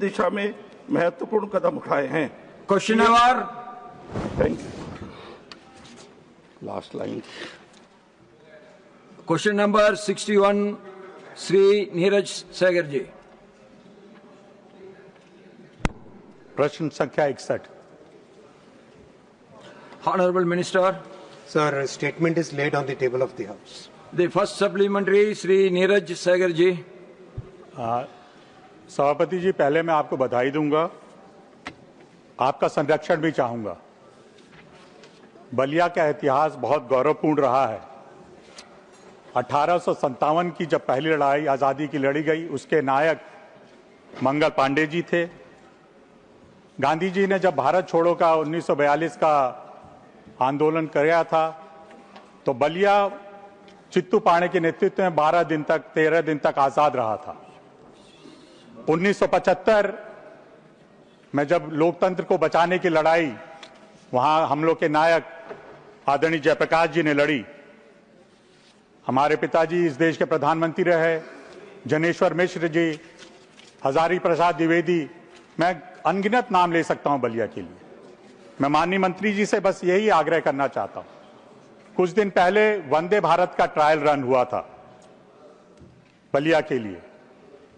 दिशा में महत्वपूर्ण कदम उठाए हैं। Question number thank you. Last line. Question number 61 Shri Neeraj Saigar ji. प्रश्न संख्या 61। Honorable Minister, Sir, a statement is laid on the table of the House. the first supplementary Shri Neeraj Saigar जी। सभापति जी, पहले मैं आपको बधाई दूंगा, आपका संरक्षण भी चाहूंगा। बलिया का इतिहास बहुत गौरवपूर्ण रहा है। 1857 की जब पहली लड़ाई आज़ादी की लड़ी गई, उसके नायक मंगल पांडे जी थे। गांधी जी ने जब भारत छोड़ो का 1942 का आंदोलन किया था, तो बलिया चित्तू पाणे के नेतृत्व में 13 दिन तक आजाद रहा था। 1975 में जब लोकतंत्र को बचाने की लड़ाई वहां हम लोग के नायक आदरणीय जयप्रकाश जी ने लड़ी। हमारे पिताजी इस देश के प्रधानमंत्री रहे, जनेश्वर मिश्र जी, हजारी प्रसाद द्विवेदी, मैं अनगिनत नाम ले सकता हूं बलिया के लिए। मैं माननीय मंत्री जी से बस यही आग्रह करना चाहता हूं। कुछ दिन पहले वंदे भारत का ट्रायल रन हुआ था बलिया के लिए।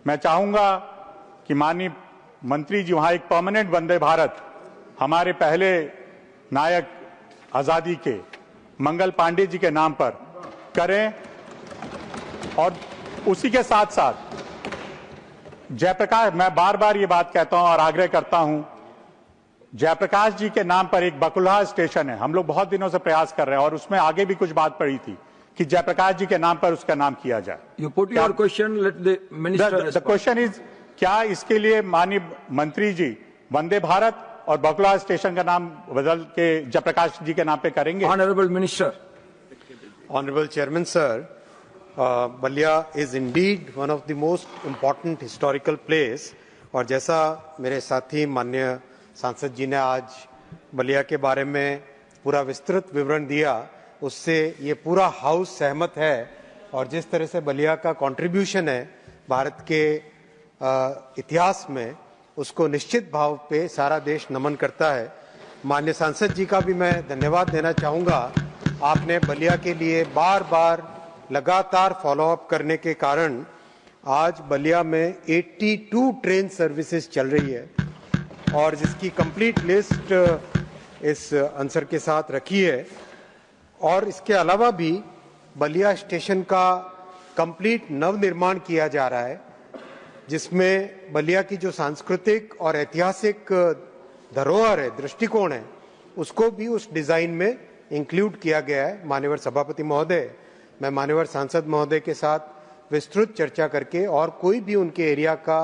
मैं चाहूंगा कि माननीय मंत्री जी वहां एक परमानेंट वंदे भारत हमारे पहले नायक आजादी के मंगल पांडे जी के नाम पर करें, और उसी के साथ साथ जयप्रकाश, मैं बार बार ये बात कहता हूं और आग्रह करता हूं, जयप्रकाश जी के नाम पर एक बकुलहा स्टेशन है, हम लोग बहुत दिनों से प्रयास कर रहे हैं और उसमें आगे भी कुछ बात पड़ी थी कि जयप्रकाश जी के नाम पर उसका नाम किया जाए। You put your question, let the minister respond. The question is, क्या इसके लिए माननीय मंत्री जी वंदे भारत और बकुलहा स्टेशन का नाम बदल के जयप्रकाश जी के नाम पे करेंगे? Honorable Minister. Honorable Chairman, sir, Balia is indeed one of the most important historical place, और जैसा मेरे साथी माननीय सांसद जी ने आज बलिया के बारे में पूरा विस्तृत विवरण दिया, उससे ये पूरा हाउस सहमत है। और जिस तरह से बलिया का कंट्रीब्यूशन है भारत के इतिहास में, उसको निश्चित भाव पे सारा देश नमन करता है। माननीय सांसद जी का भी मैं धन्यवाद देना चाहूँगा। आपने बलिया के लिए बार बार लगातार फॉलोअप करने के कारण आज बलिया में 82 ट्रेन सर्विसेज चल रही है, और जिसकी कंप्लीट लिस्ट इस आंसर के साथ रखी है। और इसके अलावा भी बलिया स्टेशन का कंप्लीट नवनिर्माण किया जा रहा है, जिसमें बलिया की जो सांस्कृतिक और ऐतिहासिक धरोहर है, दृष्टिकोण है, उसको भी उस डिजाइन में इंक्लूड किया गया है। माननीय सभापति महोदय, मैं माननीय सांसद महोदय के साथ विस्तृत चर्चा करके, और कोई भी उनके एरिया का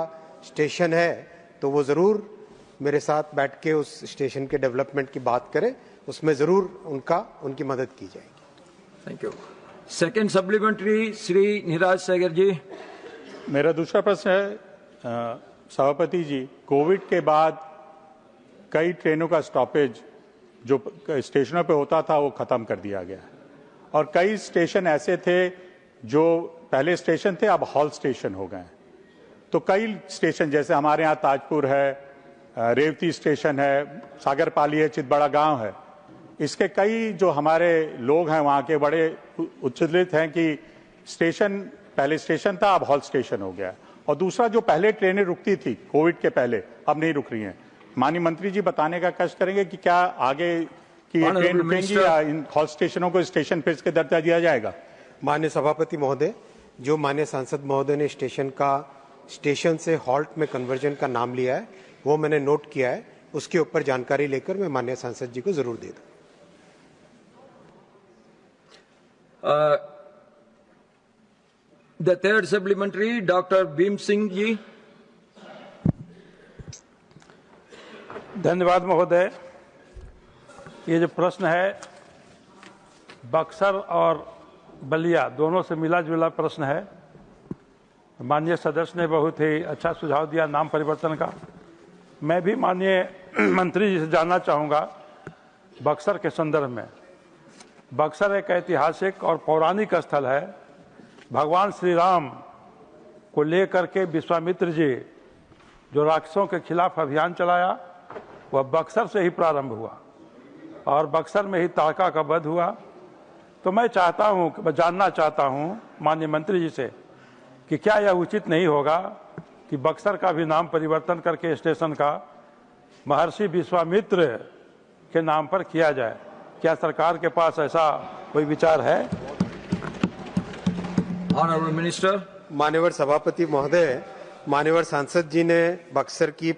स्टेशन है तो वो जरूर मेरे साथ बैठ के उस स्टेशन के डेवलपमेंट की बात करें, उसमें जरूर उनकी मदद की जाएगी। Thank you. Second supplementary Shri Neeraj Saigar ji. मेरा दूसरा प्रश्न है सभापति जी, कोविड के बाद कई ट्रेनों का स्टॉपेज जो स्टेशनों पे होता था वो खत्म कर दिया गया, और कई स्टेशन ऐसे थे जो पहले स्टेशन थे अब हॉल स्टेशन हो गए। तो कई स्टेशन जैसे हमारे यहाँ ताजपुर है, रेवती स्टेशन है, सागरपाली है, चितबड़ा गांव है, इसके कई जो हमारे लोग हैं वहाँ के बड़े उच्छृंखित हैं कि स्टेशन पहले स्टेशन था अब हॉल स्टेशन हो गया। और दूसरा, जो पहले ट्रेनें रुकती थी कोविड के पहले अब नहीं रुक रही हैं। माननीय मंत्री जी बताने का कष्ट करेंगे कि क्या आगे की ट्रेन रुकेंगी या इन हॉल स्टेशनों को स्टेशन फिर के दर्जा दिया जाएगा? माननीय सभापति महोदय, जो माननीय सांसद महोदय ने स्टेशन से हॉल्ट में कन्वर्जन का नाम लिया है, वो मैंने नोट किया है। उसके ऊपर जानकारी लेकर मैं माननीय सांसद जी को जरूर दे दूं। The third supplementary doctor Bhim Singh ji. धन्यवाद महोदय। ये जो प्रश्न है बक्सर और बलिया दोनों से मिला जुला प्रश्न है। माननीय सदस्य ने बहुत ही अच्छा सुझाव दिया नाम परिवर्तन का। मैं भी माननीय मंत्री जी से जानना चाहूँगा बक्सर के संदर्भ में। बक्सर एक ऐतिहासिक और पौराणिक स्थल है। भगवान श्री राम को लेकर के विश्वामित्र जी जो राक्षसों के खिलाफ अभियान चलाया वह बक्सर से ही प्रारंभ हुआ और बक्सर में ही ताड़का का वध हुआ। तो मैं जानना चाहता हूं माननीय मंत्री जी से कि क्या यह उचित नहीं होगा कि बक्सर का भी नाम परिवर्तन करके स्टेशन का महर्षि विश्वामित्र के नाम पर किया जाए। क्या सरकार के पास ऐसा कोई विचार है? Honorable Minister. मान्यवर सभापति महोदय, मान्यवर सांसद जी ने बक्सर के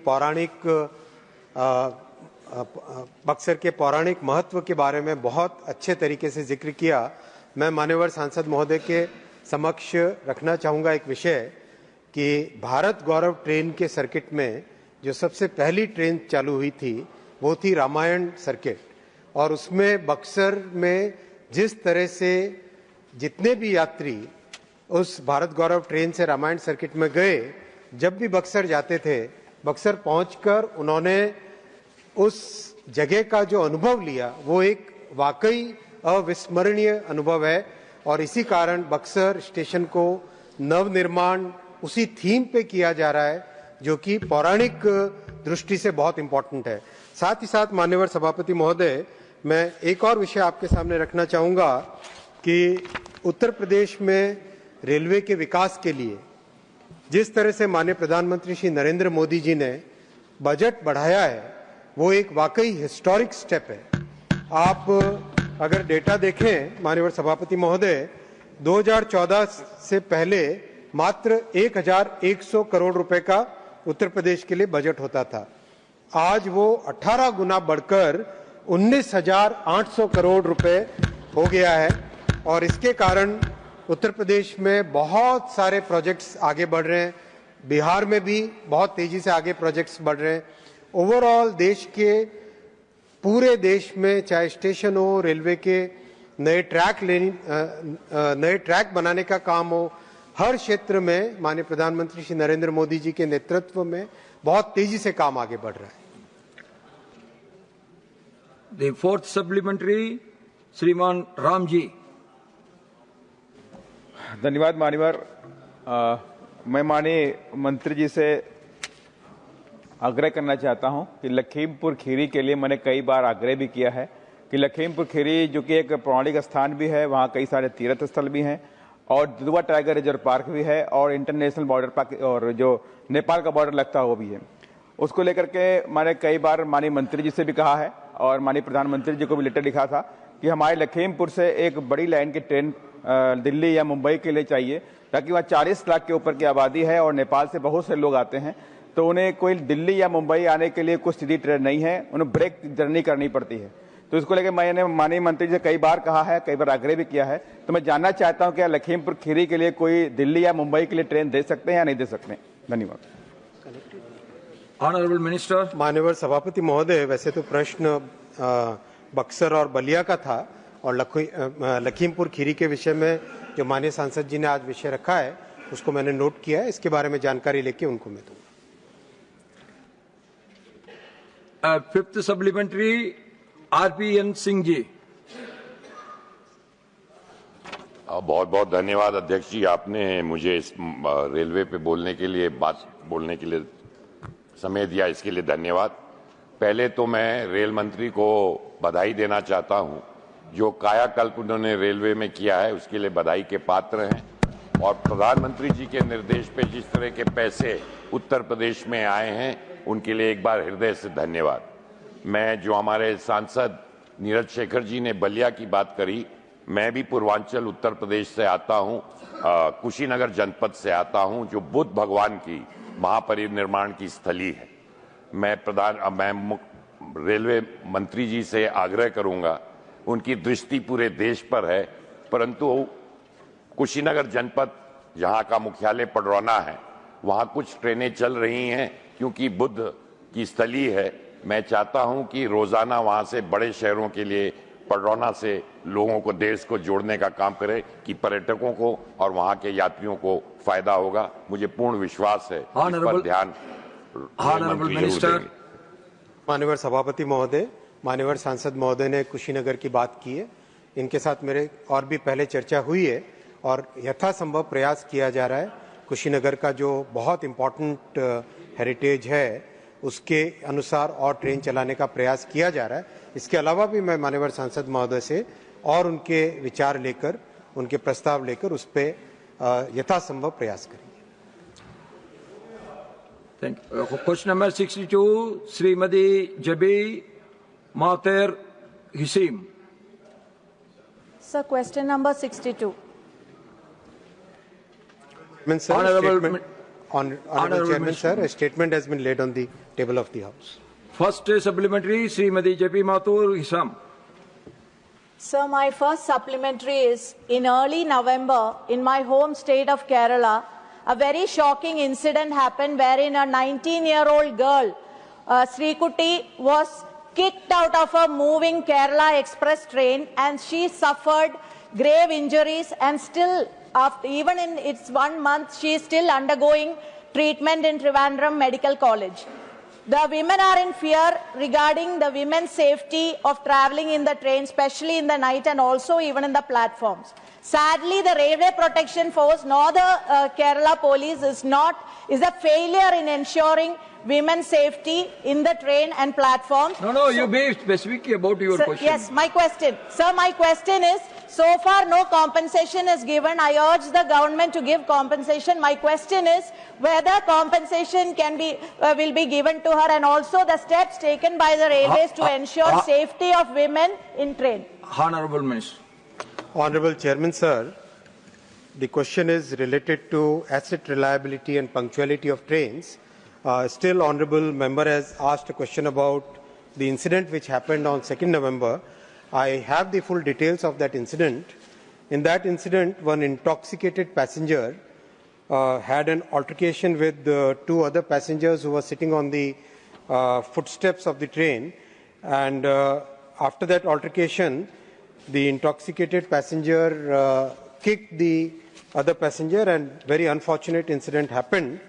पौराणिक महत्व के बारे में बहुत अच्छे तरीके से जिक्र किया। मैं मान्यवर सांसद महोदय के समक्ष रखना चाहूँगा एक विषय कि भारत गौरव ट्रेन के सर्किट में जो सबसे पहली ट्रेन चालू हुई थी वो थी रामायण सर्किट, और उसमें बक्सर में जिस तरह से जितने भी यात्री उस भारत गौरव ट्रेन से रामायण सर्किट में गए, जब भी बक्सर जाते थे, बक्सर पहुंचकर उन्होंने उस जगह का जो अनुभव लिया वो एक वाकई अविस्मरणीय अनुभव है। और इसी कारण बक्सर स्टेशन को नवनिर्माण उसी थीम पे किया जा रहा है जो कि पौराणिक दृष्टि से बहुत इंपॉर्टेंट है। साथ ही साथ मान्यवर सभापति महोदय, मैं एक और विषय आपके सामने रखना चाहूँगा कि उत्तर प्रदेश में रेलवे के विकास के लिए जिस तरह से माननीय प्रधानमंत्री श्री नरेंद्र मोदी जी ने बजट बढ़ाया है वो एक वाकई हिस्टोरिक स्टेप है। आप अगर डेटा देखें माननीय सभापति महोदय, 2014 से पहले मात्र 1100 करोड़ रुपए का उत्तर प्रदेश के लिए बजट होता था। आज वो 18 गुना बढ़कर 19,800 करोड़ रुपए हो गया है और इसके कारण उत्तर प्रदेश में बहुत सारे प्रोजेक्ट्स आगे बढ़ रहे हैं। बिहार में भी बहुत तेजी से आगे प्रोजेक्ट्स बढ़ रहे हैं। ओवरऑल देश के पूरे देश में चाहे स्टेशन हो, रेलवे के नए ट्रैक बनाने का काम हो, हर क्षेत्र में माननीय प्रधानमंत्री श्री नरेंद्र मोदी जी के नेतृत्व में बहुत तेजी से काम आगे बढ़ रहा है। The fourth supplementary, श्रीमान राम जी। धन्यवाद मान्यवर। मैं माननीय मंत्री जी से आग्रह करना चाहता हूं कि लखीमपुर खीरी के लिए मैंने कई बार आग्रह भी किया है कि लखीमपुर खीरी जो कि एक पौराणिक स्थान भी है, वहां कई सारे तीर्थ स्थल भी हैं और दुधवा टाइगर रिजर्व पार्क भी है और इंटरनेशनल बॉर्डर पार्क और जो नेपाल का बॉर्डर लगता है वो भी है। उसको लेकर के मैंने कई बार माननीय मंत्री जी से भी कहा है और माननीय प्रधानमंत्री जी को भी लेटर लिखा था कि हमारे लखीमपुर से एक बड़ी लाइन की ट्रेन दिल्ली या मुंबई के लिए चाहिए, ताकि वहाँ 40 लाख के ऊपर की आबादी है और नेपाल से बहुत से लोग आते हैं, तो उन्हें कोई दिल्ली या मुंबई आने के लिए कुछ सीधी ट्रेन नहीं है, उन्हें ब्रेक जर्नी करनी पड़ती है। तो इसको लेकर मैंने माननीय मंत्री जी से कई बार कहा है, कई बार आग्रह भी किया है। तो मैं जानना चाहता हूँ क्या लखीमपुर खीरी के लिए कोई दिल्ली या मुंबई के लिए ट्रेन दे सकते हैं या नहीं दे सकते? धन्यवाद। Honourable minister. माननीय सभापति महोदय, वैसे तो प्रश्न बक्सर और बलिया का था और लखीमपुर खीरी के विषय में जो माननीय सांसद जी ने आज विषय रखा है उसको मैंने नोट किया है। इसके बारे में जानकारी लेके उनको मैं दूंगा। Fifth supplementary, RPN Singh ji. बहुत बहुत धन्यवाद अध्यक्ष जी, आपने मुझे इस रेलवे पे बोलने के लिए समय दिया, इसके लिए धन्यवाद। पहले तो मैं रेल मंत्री को बधाई देना चाहता हूं, जो कायाकल्प उन्होंने रेलवे में किया है उसके लिए बधाई के पात्र हैं और प्रधानमंत्री जी के निर्देश पे जिस तरह के पैसे उत्तर प्रदेश में आए हैं उनके लिए एक बार हृदय से धन्यवाद। मैं जो हमारे सांसद नीरज शेखर जी ने बलिया की बात करी, मैं भी पूर्वांचल उत्तर प्रदेश से आता हूं, कुशीनगर जनपद से आता हूं जो बुद्ध भगवान की महापरिनिर्वाण की स्थली है। मैं रेलवे मंत्री जी से आग्रह करूंगा, उनकी दृष्टि पूरे देश पर है, परंतु कुशीनगर जनपद जहां का मुख्यालय पडरौना है वहां कुछ ट्रेनें चल रही हैं क्योंकि बुद्ध की स्थली है। मैं चाहता हूं कि रोजाना वहां से बड़े शहरों के लिए पडरौना से लोगों को, देश को जोड़ने का काम करे कि पर्यटकों को और वहां के यात्रियों को फायदा होगा। मुझे पूर्ण विश्वास है इस पर ध्यान मिनिस्टर। माननीय सभापति महोदय, माननीय सांसद महोदय ने कुशीनगर की बात की है, इनके साथ मेरे और भी पहले चर्चा हुई है और यथासंभव प्रयास किया जा रहा है कुशीनगर का जो बहुत इम्पोर्टेंट हेरिटेज है उसके अनुसार और ट्रेन चलाने का प्रयास किया जा रहा है। इसके अलावा भी मैं माननीय सांसद महोदय से और उनके विचार लेकर, उनके प्रस्ताव लेकर उस पर यथासंभव प्रयास करेंगे। Thank you. Question number 62, Srimati Jabi Mater Hisim. Sir, question number 62. Sir, Honorable Chairman, sir, a statement has been laid on the table of the House. First supplementary, Srimati Jabi Matur Hisam. Sir, my first supplementary is, in early November, in my home state of Kerala, a very shocking incident happened wherein a 19-year-old girl, Srikuti, was kicked out of a moving Kerala Express train and she suffered grave injuries, and still, even in its 1 month, she is still undergoing treatment in Trivandrum Medical College. The women are in fear regarding the women's safety of travelling in the train, especially in the night and also even in the platforms. Sadly, the Railway Protection Force nor the Kerala Police is a failure in ensuring women's safety in the train and platforms. No, you be specific about your question. Yes, my question. Sir, my question is, so far no compensation is given. I urge the government to give compensation. My question is whether compensation will be given to her, and also the steps taken by the railways to ensure safety of women in train. Honorable Minister. Honorable Chairman, sir, the question is related to asset reliability and punctuality of trains. Still, Honorable Member has asked a question about the incident which happened on 2nd November. I have the full details of that incident. In that incident, one intoxicated passenger had an altercation with two other passengers who were sitting on the footsteps of the train, and after that altercation, the intoxicated passenger kicked the other passenger, and very unfortunate incident happened.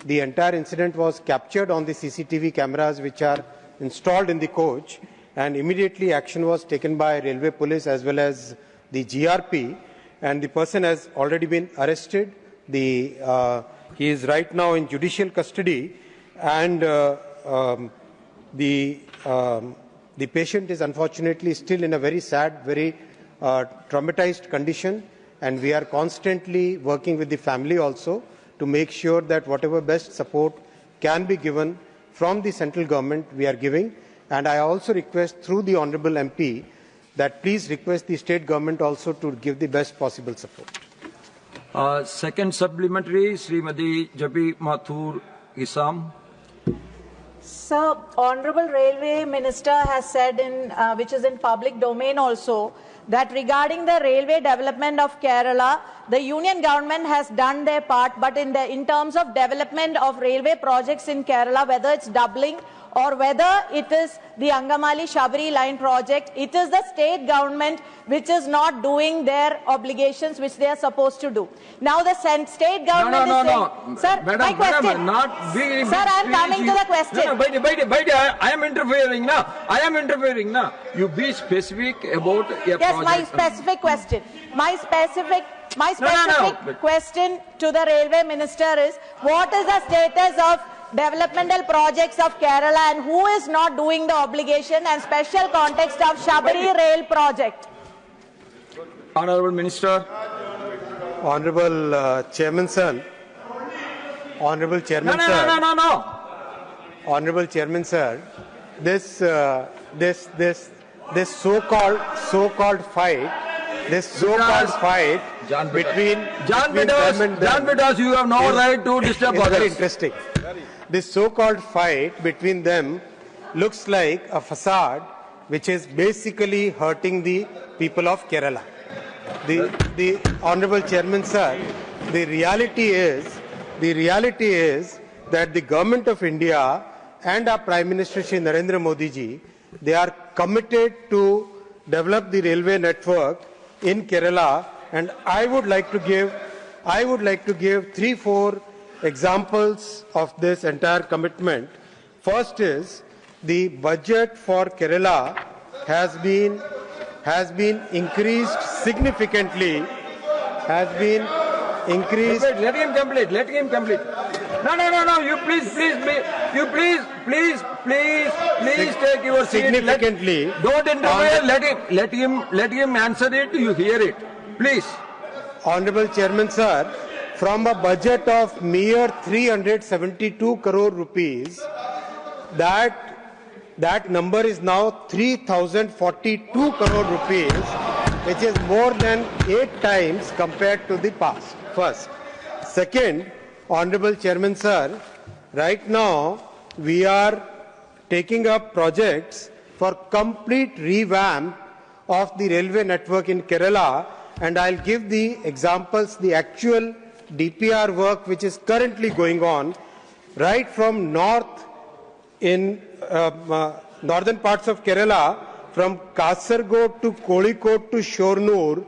The entire incident was captured on the CCTV cameras which are installed in the coach, and immediately action was taken by Railway Police as well as the GRP, and the person has already been arrested. He is right now in judicial custody, and the patient is unfortunately still in a very sad, very traumatized condition, and we are constantly working with the family also to make sure that whatever best support can be given from the central government we are giving. And I also request through the Honourable MP that please request the state government also to give the best possible support. Second supplementary, Srimati Jabi Mathur Hisam. Sir, Honorable Railway Minister has said, which is in public domain also, that regarding the railway development of Kerala, the union government has done their part, but in terms of development of railway projects in Kerala, whether it's doubling or whether it is the Angamali-Shabri line project, it is the state government which is not doing their obligations which they are supposed to do. Now the state government is saying... Sir, Madam, my question. Sir, I am coming to the question. I am interfering now. You be specific about a project. Yes, my specific question. My specific question to the Railway Minister is, what is the status of developmental projects of Kerala, and who is not doing the obligation, and special context of Shabri rail project? Honorable Minister. Honorable Chairman, sir. Honorable Chairman, sir. No. Honorable Chairman, sir. This so-called fight. This so-called fight between John Bedas, you have no right to disturb others. Very interesting. This so-called fight between them looks like a facade which is basically hurting the people of Kerala. The Honorable Chairman, sir, the reality is that the Government of India and our Prime Minister Shri Narendra Modi ji, they are committed to develop the railway network in Kerala, and I would like to give 3-4 examples of this entire commitment. First is the budget for Kerala has been increased significantly. increase. Wait, let him complete. Let him complete. No. You please take your seat. Significantly. Don't interfere. Let him answer it. You hear it. Please. Honorable Chairman, sir, from a budget of mere 372 crore rupees, that number is now 3,042 crore rupees, which is more than 8 times compared to the past. First. Second, Honorable Chairman, sir, right now we are taking up projects for complete revamp of the railway network in Kerala, and I'll give the examples, the actual DPR work which is currently going on, right from northern parts of Kerala, from Kasaragod to Kozhikode to Shornur,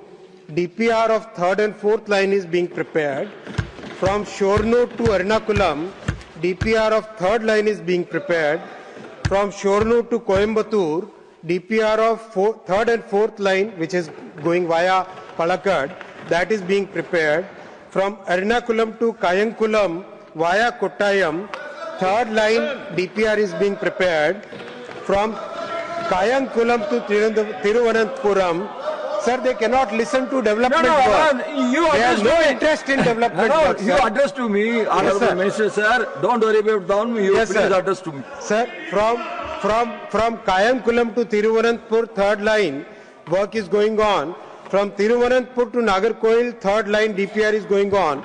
DPR of third and fourth line is being prepared. From Shornur to Ernakulam, DPR of third line is being prepared. From Shornur to Coimbatore, DPR of third and fourth line, which is going via Palakkad, that is being prepared. From Ernakulam to Kayankulam via Kottayam, third line DPR is being prepared. From Kayankulam to Thiruvananthapuram, sir, they cannot listen to development work. You they have no interest in development work. You address to me, Honorable Minister, sir. Don't worry about down. You yes, please sir. address to me. Sir, from Kayankulam to Thiruvananthapuram, third line work is going on. From Thiruvananthapuram to Nagarkoil, third line DPR is going on.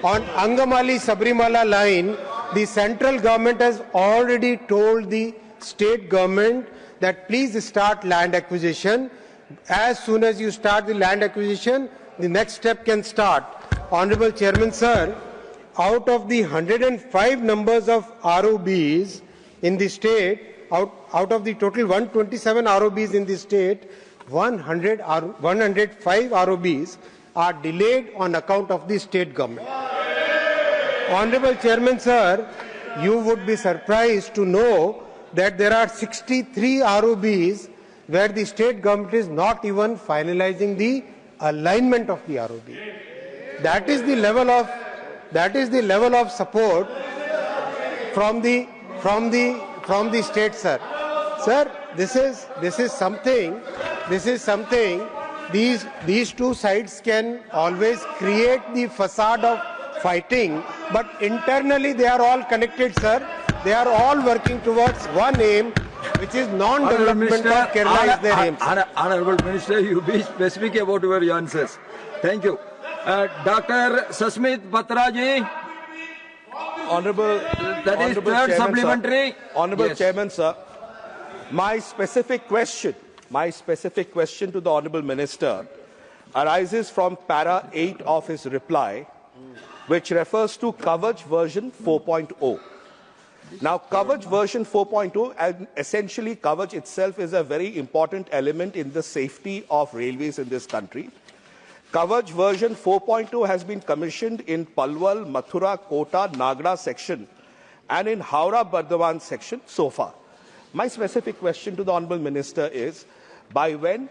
On Angamali Sabrimala line, the central government has already told the state government that please start land acquisition. As soon as you start the land acquisition, the next step can start. Honorable Chairman, sir, out of the 105 numbers of ROBs in the state, out of the total 127 ROBs in the state, 105 ROBs are delayed on account of the state government. Honorable Chairman, sir, you would be surprised to know that there are 63 ROBs where the state government is not even finalizing the alignment of the ROB. That is the level of support from the state, sir. Sir, this is something. These two sides can always create the facade of fighting, but internally they are all connected, sir. They are all working towards one aim, which is non-development of Kerala is their aim. Honorable Minister, you be specific about your answers. Thank you. Dr. Susmit Batra. Honorable third Chairman, supplementary. Sir. Honorable Yes. Chairman, sir, my specific question to the Honorable Minister arises from para 8 of his reply, which refers to Kavach version 4.0. Now, Kavach version 4.0, and essentially Kavach itself is a very important element in the safety of railways in this country. Kavach version 4.0 has been commissioned in Palwal, Mathura, Kota, Nagra section and in Howrah-Bardhaman section so far. My specific question to the Honourable Minister is, by when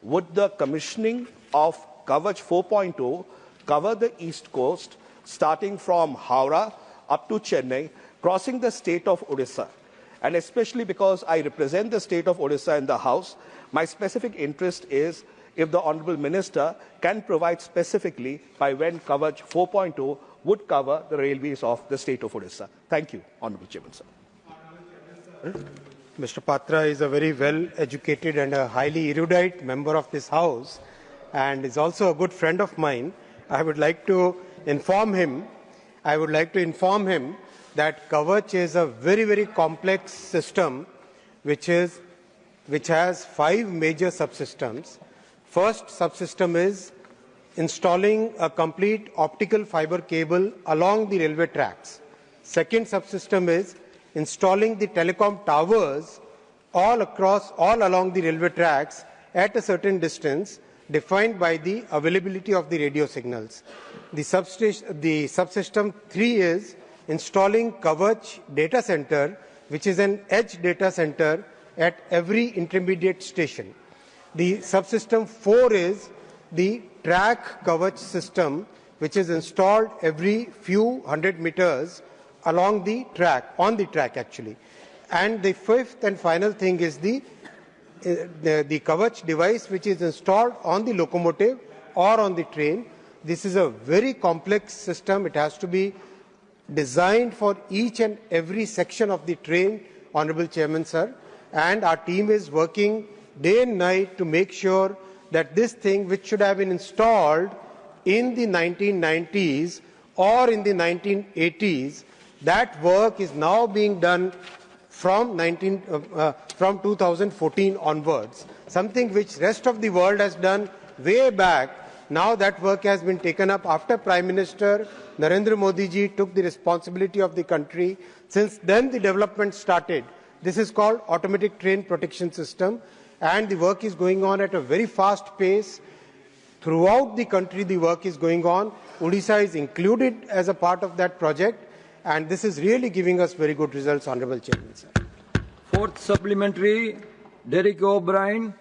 would the commissioning of Kavach 4.0 cover the East Coast, starting from Howrah up to Chennai, crossing the state of Odisha? And especially because I represent the state of Odisha in the House, my specific interest is if the Honourable Minister can provide specifically by when Kavach 4.0 would cover the railways of the state of Odisha. Thank you, Honourable Chairman, sir. Mr. Patra is a very well-educated and a highly erudite member of this House, and is also a good friend of mine. I would like to inform him that Kavach is a very, very complex system which has 5 major subsystems. First subsystem is installing a complete optical fiber cable along the railway tracks. Second subsystem is installing the telecom towers all along the railway tracks at a certain distance defined by the availability of the radio signals. The subsystem 3 is installing Kavach data center, which is an edge data center at every intermediate station. The subsystem 4 is the track Kavach system, which is installed every few hundred meters along the track, on the track actually. And the fifth and final thing is the Kavach device, which is installed on the locomotive or on the train. This is a very complex system. It has to be designed for each and every section of the train, Honorable Chairman, sir. And our team is working day and night to make sure that this thing, which should have been installed in the 1990s or in the 1980s, that work is now being done from 2014 onwards. Something which rest of the world has done way back. Now that work has been taken up after Prime Minister Narendra Modi ji took the responsibility of the country. Since then the development started. This is called automatic train protection system, and the work is going on at a very fast pace. Throughout the country the work is going on. Odisha is included as a part of that project, and this is really giving us very good results, Honorable Chairman, sir. Fourth supplementary, Derek O'Brien.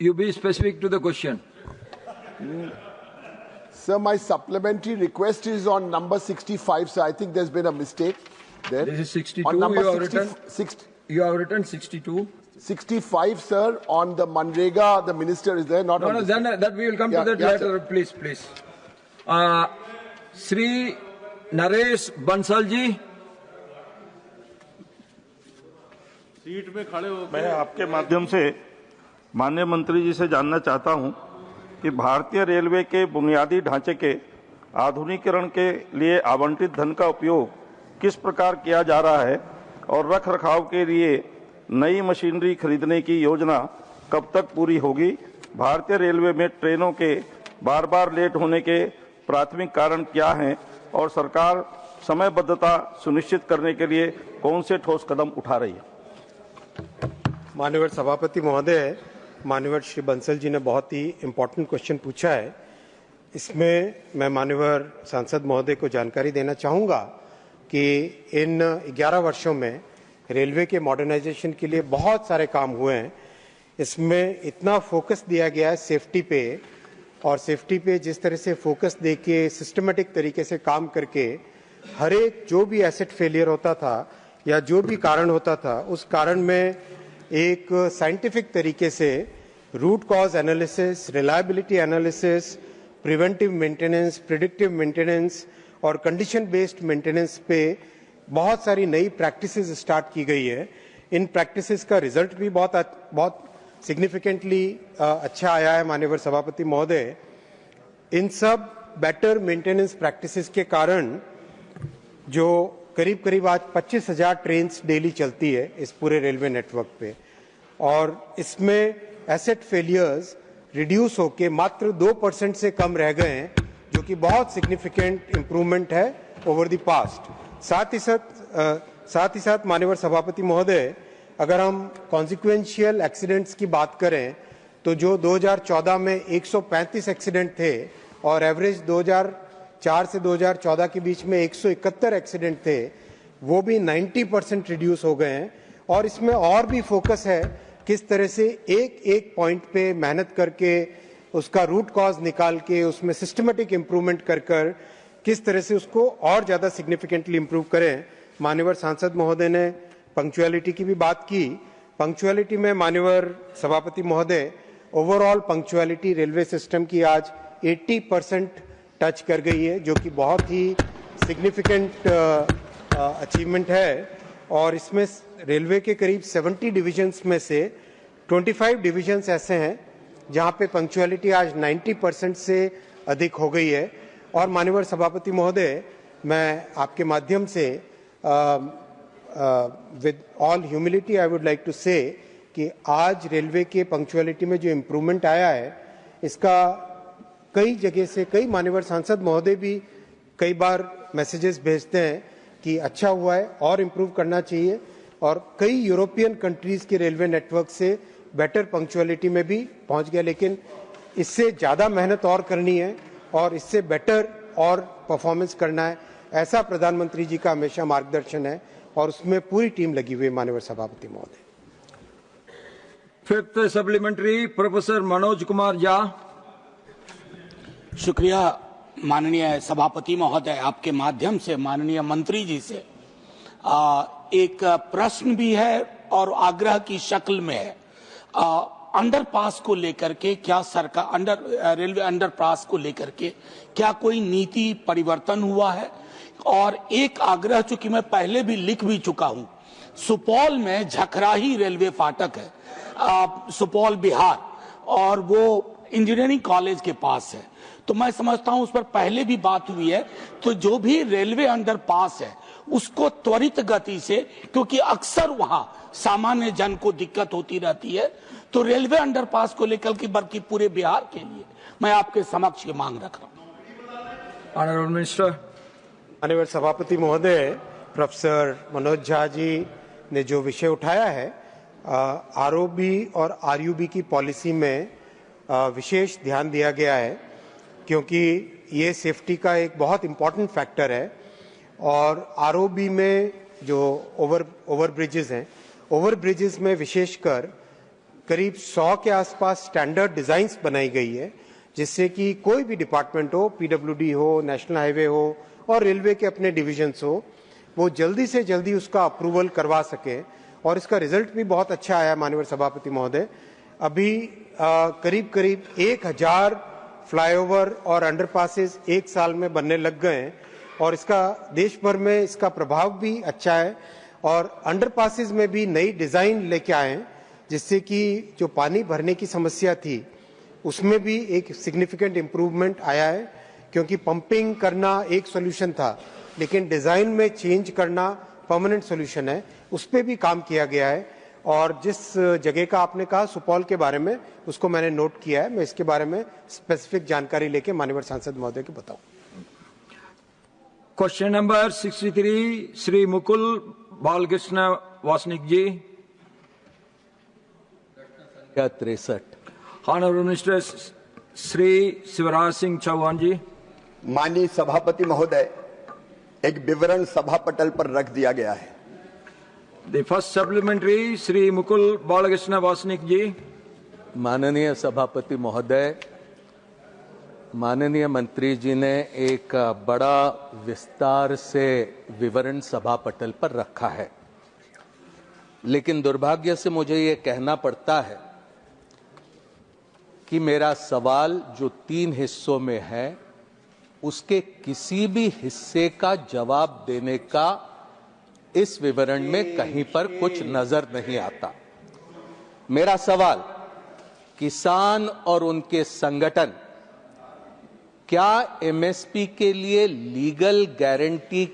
You be specific to the question. Sir, my supplementary request is on number 65, so I think there's been a mistake there. This is 62. On number You have written 62. 65, sir, on the Manrega, the minister is there, not on No, this. then that we will come to that later. Please, please. Sri Naresh Bansalji. मैं आपके माध्यम से माननीय मंत्री जी से जानना चाहता हूं कि भारतीय रेलवे के बुनियादी ढांचे के आधुनिकीकरण के लिए आवंटित धन का उपयोग किस प्रकार किया जा रहा है और रखरखाव के लिए नई मशीनरी खरीदने की योजना कब तक पूरी होगी। भारतीय रेलवे में ट्रेनों के बार बार लेट होने के प्राथमिक कारण क्या हैं और सरकार समयबद्धता सुनिश्चित करने के लिए कौन से ठोस कदम उठा रही है। माननीय सभापति महोदय, माननीय श्री बंसल जी ने बहुत ही इम्पोर्टेंट क्वेश्चन पूछा है। इसमें मैं माननीय सांसद महोदय को जानकारी देना चाहूँगा कि इन 11 वर्षों में रेलवे के मॉडर्नाइजेशन के लिए बहुत सारे काम हुए हैं। इसमें इतना फोकस दिया गया है सेफ्टी पे, और सेफ्टी पे जिस तरह से फोकस दे के सिस्टमेटिक तरीके से काम करके हर एक जो भी एसेट फेलियर होता था या जो भी कारण होता था, उस कारण में एक साइंटिफिक तरीके से root cause analysis, reliability analysis, preventive maintenance, predictive maintenance और कंडीशन बेस्ड मेंटेनेंस पे बहुत सारी नई प्रैक्टिसेस स्टार्ट की गई है। इन प्रैक्टिसेस का रिजल्ट भी बहुत सिग्निफिकेंटली अच्छा आया है। माननीय सभापति महोदय, इन सब बेटर मेंटेनेंस प्रैक्टिसेस के कारण जो करीब करीब आज 25,000 ट्रेन डेली चलती है इस पूरे रेलवे नेटवर्क पे, और इसमें एसेट फेलियर्स रिड्यूस होके मात्र 2% से कम रह गए हैं, जो कि बहुत सिग्निफिकेंट इम्प्रूवमेंट है ओवर द पास्ट। साथ ही साथ माननीय सभापति महोदय, अगर हम कॉन्सिक्वेंशियल एक्सीडेंट्स की बात करें तो जो 2014 में 135 एक्सीडेंट थे और एवरेज 2004 से 2014 के बीच में 171 एक्सीडेंट थे, वो भी 90% रिड्यूस हो गए हैं। और इसमें और भी फोकस है किस तरह से एक एक पॉइंट पे मेहनत करके उसका रूट कॉज निकाल के उसमें सिस्टमेटिक इम्प्रूवमेंट कर किस तरह से उसको और ज़्यादा सिग्निफिकेंटली इम्प्रूव करें। माननीय सांसद महोदय ने पंक्चुअलिटी की भी बात की। पंक्चुअलिटी में माननीय सभापति महोदय, ओवरऑल पंक्चुअलिटी रेलवे सिस्टम की आज 80% टच कर गई है, जो कि बहुत ही सिग्निफिकेंट अचीवमेंट है। और इसमें रेलवे के करीब 70 डिविजन्स में से 25 डिविजन्स ऐसे हैं जहां पे पंक्चुअलिटी आज 90% से अधिक हो गई है। और माननीय सभापति महोदय, मैं आपके माध्यम से with all humility I would like to say कि आज रेलवे के पंक्चुअलिटी में जो इम्प्रूवमेंट आया है, इसका कई जगह से कई माननीय सांसद महोदय भी कई बार मैसेजेस भेजते हैं कि अच्छा हुआ है और इम्प्रूव करना चाहिए, और कई यूरोपियन कंट्रीज के रेलवे नेटवर्क से बेटर पंक्चुअलिटी में भी पहुंच गया। लेकिन इससे ज़्यादा मेहनत और करनी है और इससे बेटर और परफॉर्मेंस करना है, ऐसा प्रधानमंत्री जी का हमेशा मार्गदर्शन है और उसमें पूरी टीम लगी हुई है। माननीय सभापति महोदय। Fifth supplementary, professor Manoj Kumar Jha. शुक्रिया माननीय सभापति महोदय, आपके माध्यम से माननीय मंत्री जी से एक प्रश्न भी है और आग्रह की शक्ल में है। अंडरपास को लेकर के क्या सरकार रेलवे अंडरपास को लेकर के क्या कोई नीति परिवर्तन हुआ है? और एक आग्रह चूंकि मैं पहले भी लिख भी चुका हूं, सुपौल में झखराही रेलवे फाटक है, सुपौल बिहार, और वो इंजीनियरिंग कॉलेज के पास है, तो मैं समझता हूं उस पर पहले भी बात हुई है। तो जो भी रेलवे अंडरपास है उसको त्वरित गति से, क्योंकि अक्सर वहां सामान्य जन को दिक्कत होती रहती है, तो रेलवे अंडरपास को लेकर के बल्कि पूरे बिहार के लिए मैं आपके समक्ष ये मांग रख रहा हूं। Honourable minister. माननीय सभापति महोदय, प्रोफेसर मनोज झा जी ने जो विषय उठाया है, आरओबी और आरयूबी की पॉलिसी में विशेष ध्यान दिया गया है, क्योंकि ये सेफ्टी का एक बहुत इम्पॉर्टेंट फैक्टर है। और आरओबी में जो ओवर ब्रिजेस हैं, ओवर ब्रिजेस में विशेषकर करीब 100 के आसपास स्टैंडर्ड डिजाइन्स बनाई गई है, जिससे कि कोई भी डिपार्टमेंट हो, पीडब्ल्यूडी हो, नेशनल हाईवे हो और रेलवे के अपने डिविजन्स हो, वो जल्दी से जल्दी उसका अप्रूवल करवा सके। और इसका रिजल्ट भी बहुत अच्छा आया माननीय सभापति महोदय। अभी करीब करीब 1000 फ्लाईओवर और अंडरपासेस एक साल में बनने लग गए हैं, और इसका देश भर में इसका प्रभाव भी अच्छा है। और अंडरपासेस में भी नई डिजाइन लेके आए हैं, जिससे कि जो पानी भरने की समस्या थी उसमें भी एक सिग्निफिकेंट इम्प्रूवमेंट आया है, क्योंकि पंपिंग करना एक सॉल्यूशन था, लेकिन डिजाइन में चेंज करना परमानेंट सॉल्यूशन है, उस पर भी काम किया गया है। और जिस जगह का आपने कहा सुपौल के बारे में, उसको मैंने नोट किया है, मैं इसके बारे में स्पेसिफिक जानकारी लेके माननीय सांसद महोदय को बताऊं। क्वेश्चन नंबर 63 श्री मुकुल बालकृष्ण वासनिक जी। 63। ऑनरेबल मिनिस्टर श्री शिवराज सिंह चौहान जी। माननीय सभापति महोदय, एक विवरण सभा पटल पर रख दिया गया है। The first supplementary Shri Mukul Balkrishna Wasnik ji. माननीय सभापति महोदय, माननीय मंत्री जी ने एक बड़ा विस्तार से विवरण सभा पटल पर रखा है, लेकिन दुर्भाग्य से मुझे ये कहना पड़ता है कि मेरा सवाल जो 3 हिस्सों में है, उसके किसी भी हिस्से का जवाब देने का इस विवरण में कहीं पर कुछ नजर नहीं आता। मेरा सवाल, किसान और उनके संगठन क्या एमएसपी के लिए लीगल गारंटी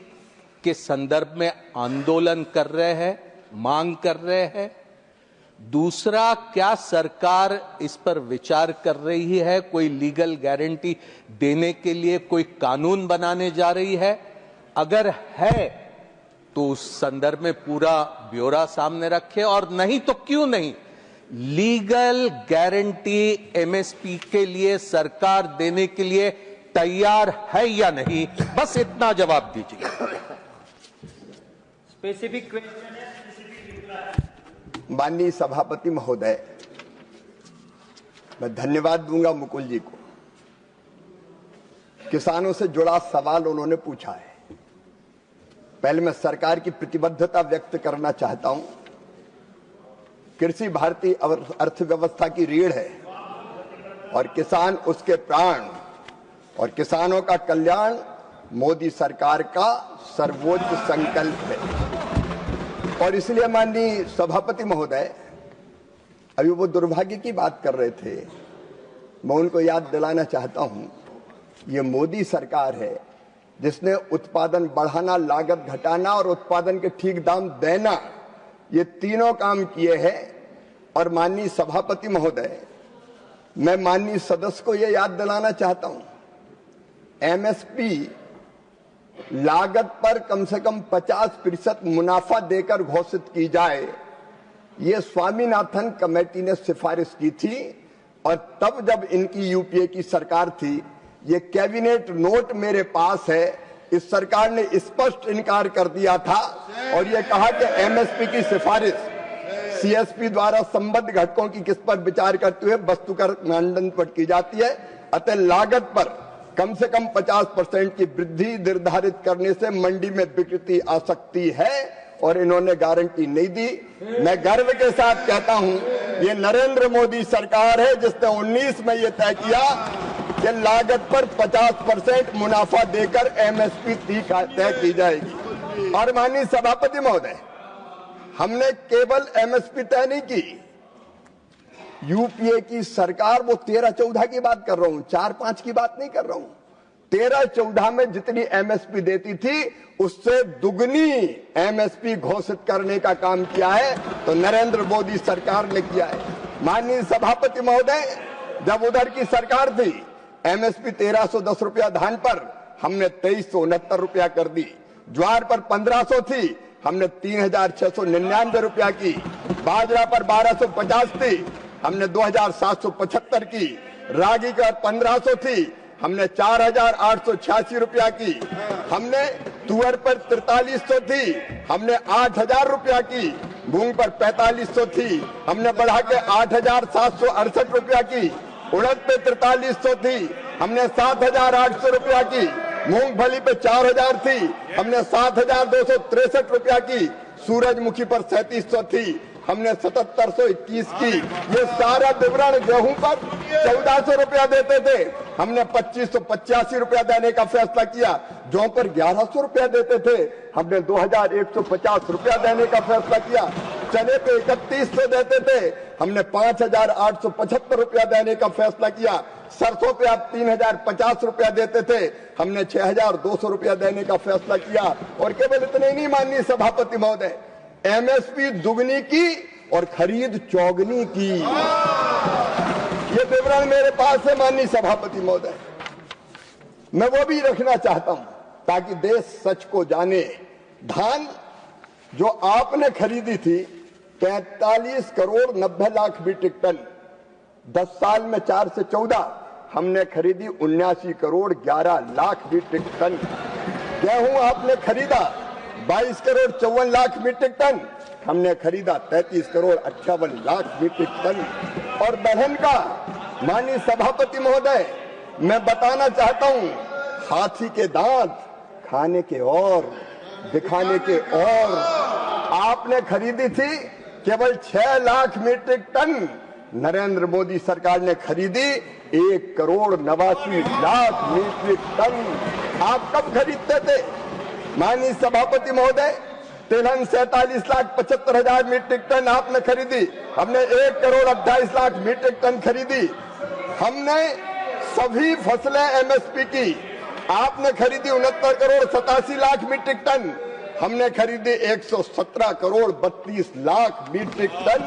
के संदर्भ में आंदोलन कर रहे हैं, मांग कर रहे हैं? दूसरा, क्या सरकार इस पर विचार कर रही है, कोई लीगल गारंटी देने के लिए कोई कानून बनाने जा रही है? अगर है तो उस संदर्भ में पूरा ब्यौरा सामने रखे, और नहीं तो क्यों नहीं? लीगल गारंटी एमएसपी के लिए सरकार देने के लिए तैयार है या नहीं? बस इतना जवाब दीजिए। Specific question. माननीय सभापति महोदय, मैं धन्यवाद दूंगा मुकुल जी को। किसानों से जुड़ा सवाल उन्होंने पूछा है। पहले मैं सरकार की प्रतिबद्धता व्यक्त करना चाहता हूं। कृषि भारतीय अर्थव्यवस्था की रीढ़ है और किसान उसके प्राण, और किसानों का कल्याण मोदी सरकार का सर्वोच्च संकल्प है। और इसलिए माननीय सभापति महोदय, अभी वो दुर्भाग्य की बात कर रहे थे, मैं उनको याद दिलाना चाहता हूं, ये मोदी सरकार है जिसने उत्पादन बढ़ाना, लागत घटाना और उत्पादन के ठीक दाम देना, ये तीनों काम किए हैं। और माननीय सभापति महोदय, मैं माननीय सदस्य को ये याद दिलाना चाहता हूं, एमएसपी लागत पर कम से कम 50% मुनाफा देकर घोषित की जाए, ये स्वामीनाथन कमेटी ने सिफारिश की थी। और तब जब इनकी यूपीए की सरकार थी, ये कैबिनेट नोट मेरे पास है, इस सरकार ने स्पष्ट इनकार कर दिया था और ये कहा कि एमएसपी की सिफारिश सीएसपी द्वारा संबद्ध घटकों की किस पर विचार करते हुए वस्तुकर मानदंड पर की जाती है, अतः लागत पर कम से कम 50% की वृद्धि निर्धारित करने से मंडी में बिक्री आ सकती है, और इन्होंने गारंटी नहीं दी। मैं गर्व के साथ कहता हूं, ये नरेंद्र मोदी सरकार है जिसने 19 में ये तय किया कि लागत पर 50% मुनाफा देकर एमएसपी तय की जाएगी। और माननीय सभापति महोदय, हमने केवल एमएसपी तय नहीं की, यूपीए की सरकार, वो 13-14 की बात कर रहा हूं, 4-5 की बात नहीं कर रहा हूं, 13-14 में जितनी एमएसपी देती थी उससे दुगनी एमएसपी घोषित करने का काम किया है, तो नरेंद्र मोदी सरकार ने किया है। माननीय सभापति महोदय, जब उधर की सरकार थी, एमएसपी 1310 रुपया धान पर, हमने 2369 रुपया कर दी। ज्वार पर 1500 थी, हमने 3699 रुपया की। बाजरा पर 1250 थी, हमने 2775 की। रागी का 1500 थी, हमने 4886 रुपया की। हमने तुअर पर 4300 थी, हमने 8000 रुपया की। मूंग पर 4500 थी, हमने बढ़ा के 8768 रुपया की। उड़द पे 4300 थी, हमने 7800 रुपया की। मूंगफली पे 4000 थी, हमने 7263 रुपया की। सूरजमुखी पर 3700 थी, हमने 7721 की। ये सारा विवरण। गेहूं पर 1400 रुपया देते थे, हमने 2585 रुपया देने का फैसला किया। जौ पर 1100 रुपया देते थे, हमने 2150 रुपया देने का फैसला किया। चने पे 3100 देते थे, हमने 5875 रुपया देने का फैसला किया। सरसों पे आप 3050 रुपया देते थे, हमने 6200 रुपया देने का फैसला किया। और केवल इतने ही नहीं माननीय सभापति महोदय, एमएसपी दुगनी की और खरीद चौगनी की। ये विवरण मेरे पास है माननीय सभापति महोदय, मैं वो भी रखना चाहता हूं ताकि देश सच को जाने। धान जो आपने खरीदी थी 43 करोड़ 90 लाख मीट्रिक टन, 10 साल में 4 से 14 हमने खरीदी 79 करोड़ 11 लाख मीट्रिक टन। गेहूं आपने खरीदा 22 करोड़ 54 लाख मीट्रिक टन, हमने खरीदा 33 करोड़ 58 लाख मीट्रिक टन। और दलहन का माननीय सभापति महोदय, मैं बताना चाहता हूं, हाथी के दांत खाने के और दिखाने के और। आपने खरीदी थी केवल 6 लाख मीट्रिक टन, नरेंद्र मोदी सरकार ने खरीदी 1 करोड़ 89 लाख मीट्रिक टन। आप कब खरीदते थे माननीय सभापति महोदय? तिलहन 47 लाख 75 हजार मीट्रिक टन आपने खरीदी, हमने 1 करोड़ 28 लाख मीट्रिक टन खरीदी। हमने सभी फसलें एमएसपी की, आपने खरीदी 69 करोड़ 87 लाख मीट्रिक टन, हमने खरीदी 117 करोड़ 32 लाख मीट्रिक टन।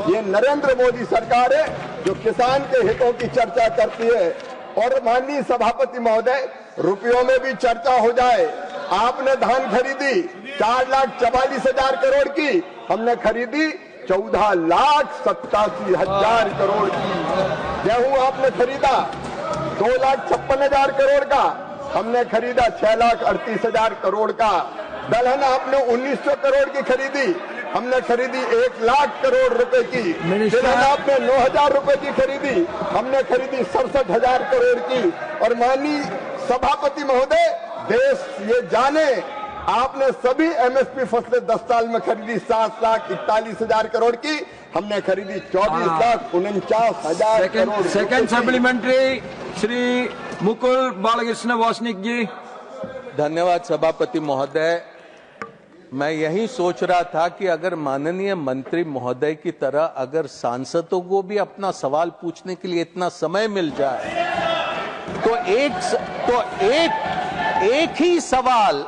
ये नरेंद्र मोदी सरकार है जो किसान के हितों की चर्चा करती है। और माननीय सभापति महोदय, रुपयों में भी चर्चा हो जाए, आपने धान खरीदी 4,44,000 करोड़ की, हमने खरीदी 14,87,000 करोड़ की। गेहूं आपने खरीदा 2,56,000 करोड़ का, हमने खरीदा 6,38,000 करोड़ का। दलहन आपने 1,900 करोड़ की खरीदी, हमने खरीदी 1 लाख करोड़ रुपए की। तिलहन आपने 9,000 रुपए की खरीदी, हमने खरीदी 67,000 करोड़ की। और माननीय सभापति महोदय, देश ये जाने, आपने सभी एमएसपी फसलें 10 साल में खरीदी 7,41,000 करोड़ की, हमने खरीदी 24,49,000 करोड़। सेकंड सप्लीमेंट्री श्री मुकुल बालकृष्ण वासनिक जी। धन्यवाद सभापति महोदय। मैं यही सोच रहा था कि अगर माननीय मंत्री महोदय की तरह अगर सांसदों को भी अपना सवाल पूछने के लिए इतना समय मिल जाए तो एक ही सवाल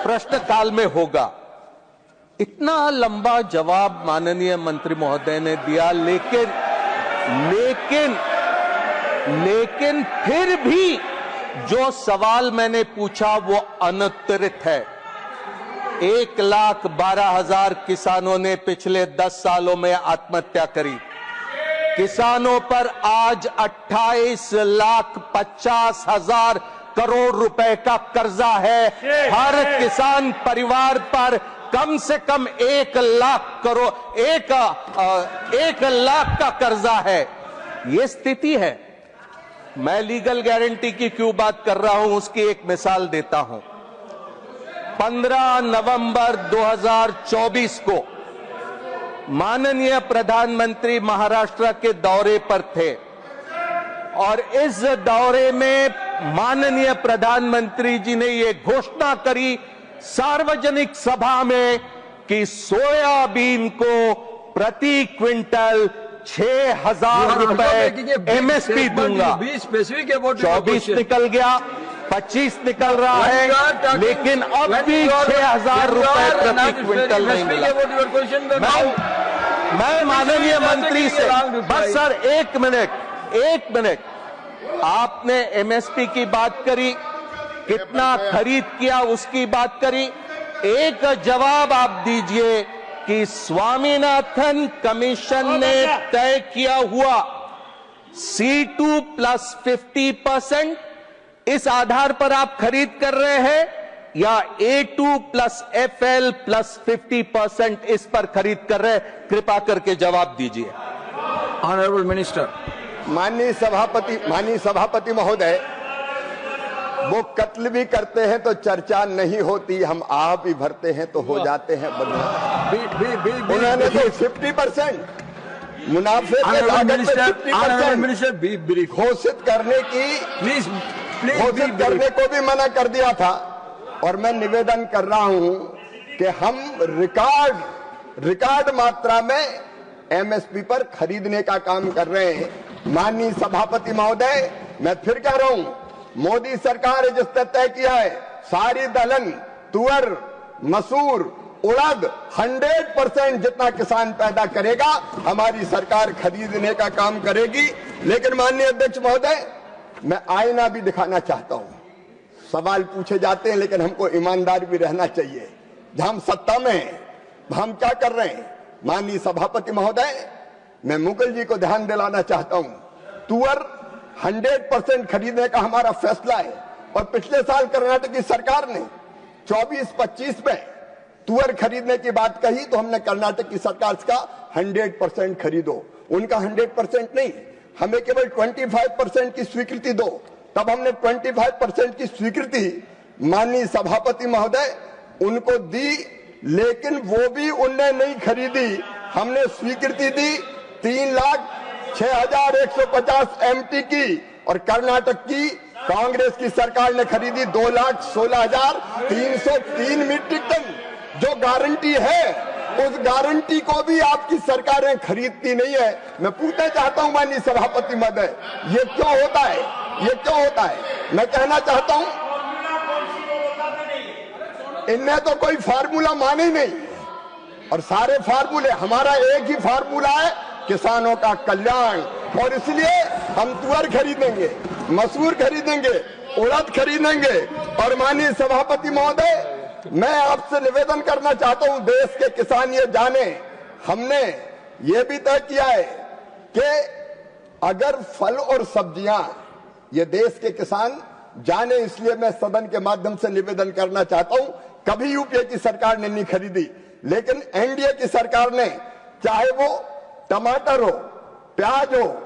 प्रश्नकाल में होगा। इतना लंबा जवाब माननीय मंत्री महोदय ने दिया, लेकिन फिर भी जो सवाल मैंने पूछा वो अनुत्तरित है। 1,12,000 किसानों ने पिछले 10 सालों में आत्महत्या करी। किसानों पर आज 28,50,000 करोड़ रुपए का कर्जा है। हर किसान परिवार पर कम से कम 1 लाख करोड़ 1 लाख का कर्जा है। ये स्थिति है। मैं लीगल गारंटी की क्यों बात कर रहा हूं उसकी एक मिसाल देता हूं। 15 नवंबर 2024 को माननीय प्रधानमंत्री महाराष्ट्र के दौरे पर थे और इस दौरे में माननीय प्रधानमंत्री जी ने ये घोषणा करी सार्वजनिक सभा में कि सोयाबीन को प्रति क्विंटल 6,000 रुपए एमएसपी दूंगा। 24 निकल गया, 25 निकल रहा है, लेकिन अब भी 6,000 रुपए प्रति क्विंटल नहीं मिला। मैं माननीय मंत्री से बस सर एक मिनट, आपने एमएसपी की बात करी, कितना खरीद किया उसकी बात करी, एक जवाब आप दीजिए कि स्वामीनाथन कमीशन ने तय किया हुआ C2 प्लस 50%, इस आधार पर आप खरीद कर रहे हैं या A2 प्लस FL प्लस 50% इस पर खरीद कर रहे हैं? कृपा करके जवाब दीजिए। Honourable minister. माननीय सभापति महोदय, वो कत्ल भी करते हैं तो चर्चा नहीं होती, हम आह भी भरते हैं तो हो जाते हैं बदनाम। उन्होंने तो 50% मुनाफे के लागत में 50% घोषित करने को भी मना कर दिया था। और मैं निवेदन कर रहा हूं कि हम रिकॉर्ड मात्रा में एमएसपी पर खरीदने का काम कर रहे हैं। माननीय सभापति महोदय, मैं फिर कह रहा हूं, मोदी सरकार ने जिसने तय किया है सारी दलहन, तुअर, मसूर, उड़द 100% जितना किसान पैदा करेगा हमारी सरकार खरीदने का काम करेगी। लेकिन माननीय अध्यक्ष महोदय, मैं आईना भी दिखाना चाहता हूं। सवाल पूछे जाते हैं लेकिन हमको ईमानदार भी रहना चाहिए। जहां हम सत्ता में हैं हम क्या कर रहे हैं? माननीय सभापति महोदय, मैं मुगल जी को ध्यान दिलाना चाहता हूं, तुअर 100% खरीदने का हमारा फैसला है। और पिछले साल कर्नाटक की सरकार ने 24-25 में तुअर खरीदने की बात कही तो हमने कर्नाटक की सरकार का 100% खरीदो, उनका 100% नहीं, हमें केवल 25% की स्वीकृति दो। तब हमने 25% की स्वीकृति माननीय सभापति महोदय उनको दी, लेकिन वो भी उनने नहीं खरीदी। हमने स्वीकृति दी 3,06,150 MT की और कर्नाटक की कांग्रेस की सरकार ने खरीदी 2,16,303 मीट्रिक टन। जो गारंटी है उस गारंटी को भी आपकी सरकारें खरीदती नहीं है। मैं पूछना चाहता हूं माननीय सभापति महोदय, ये क्यों होता है? मैं कहना चाहता हूं, इनने तो कोई फार्मूला माने ही नहीं और सारे फार्मूले, हमारा एक ही फार्मूला है, किसानों का कल्याण। और इसलिए हम तुअर खरीदेंगे, मसूर खरीदेंगे, उड़द खरीदेंगे। और माननीय सभापति महोदय, मैं आपसे निवेदन करना चाहता हूं, देश के किसान ये जाने, हमने ये भी तय किया है कि अगर फल और सब्जियां, ये देश के किसान जाने, इसलिए मैं सदन के माध्यम से निवेदन करना चाहता हूं, कभी यूपीए की सरकार ने नहीं खरीदी, लेकिन एनडीए की सरकार ने, चाहे वो टमाटर हो, प्याज हो,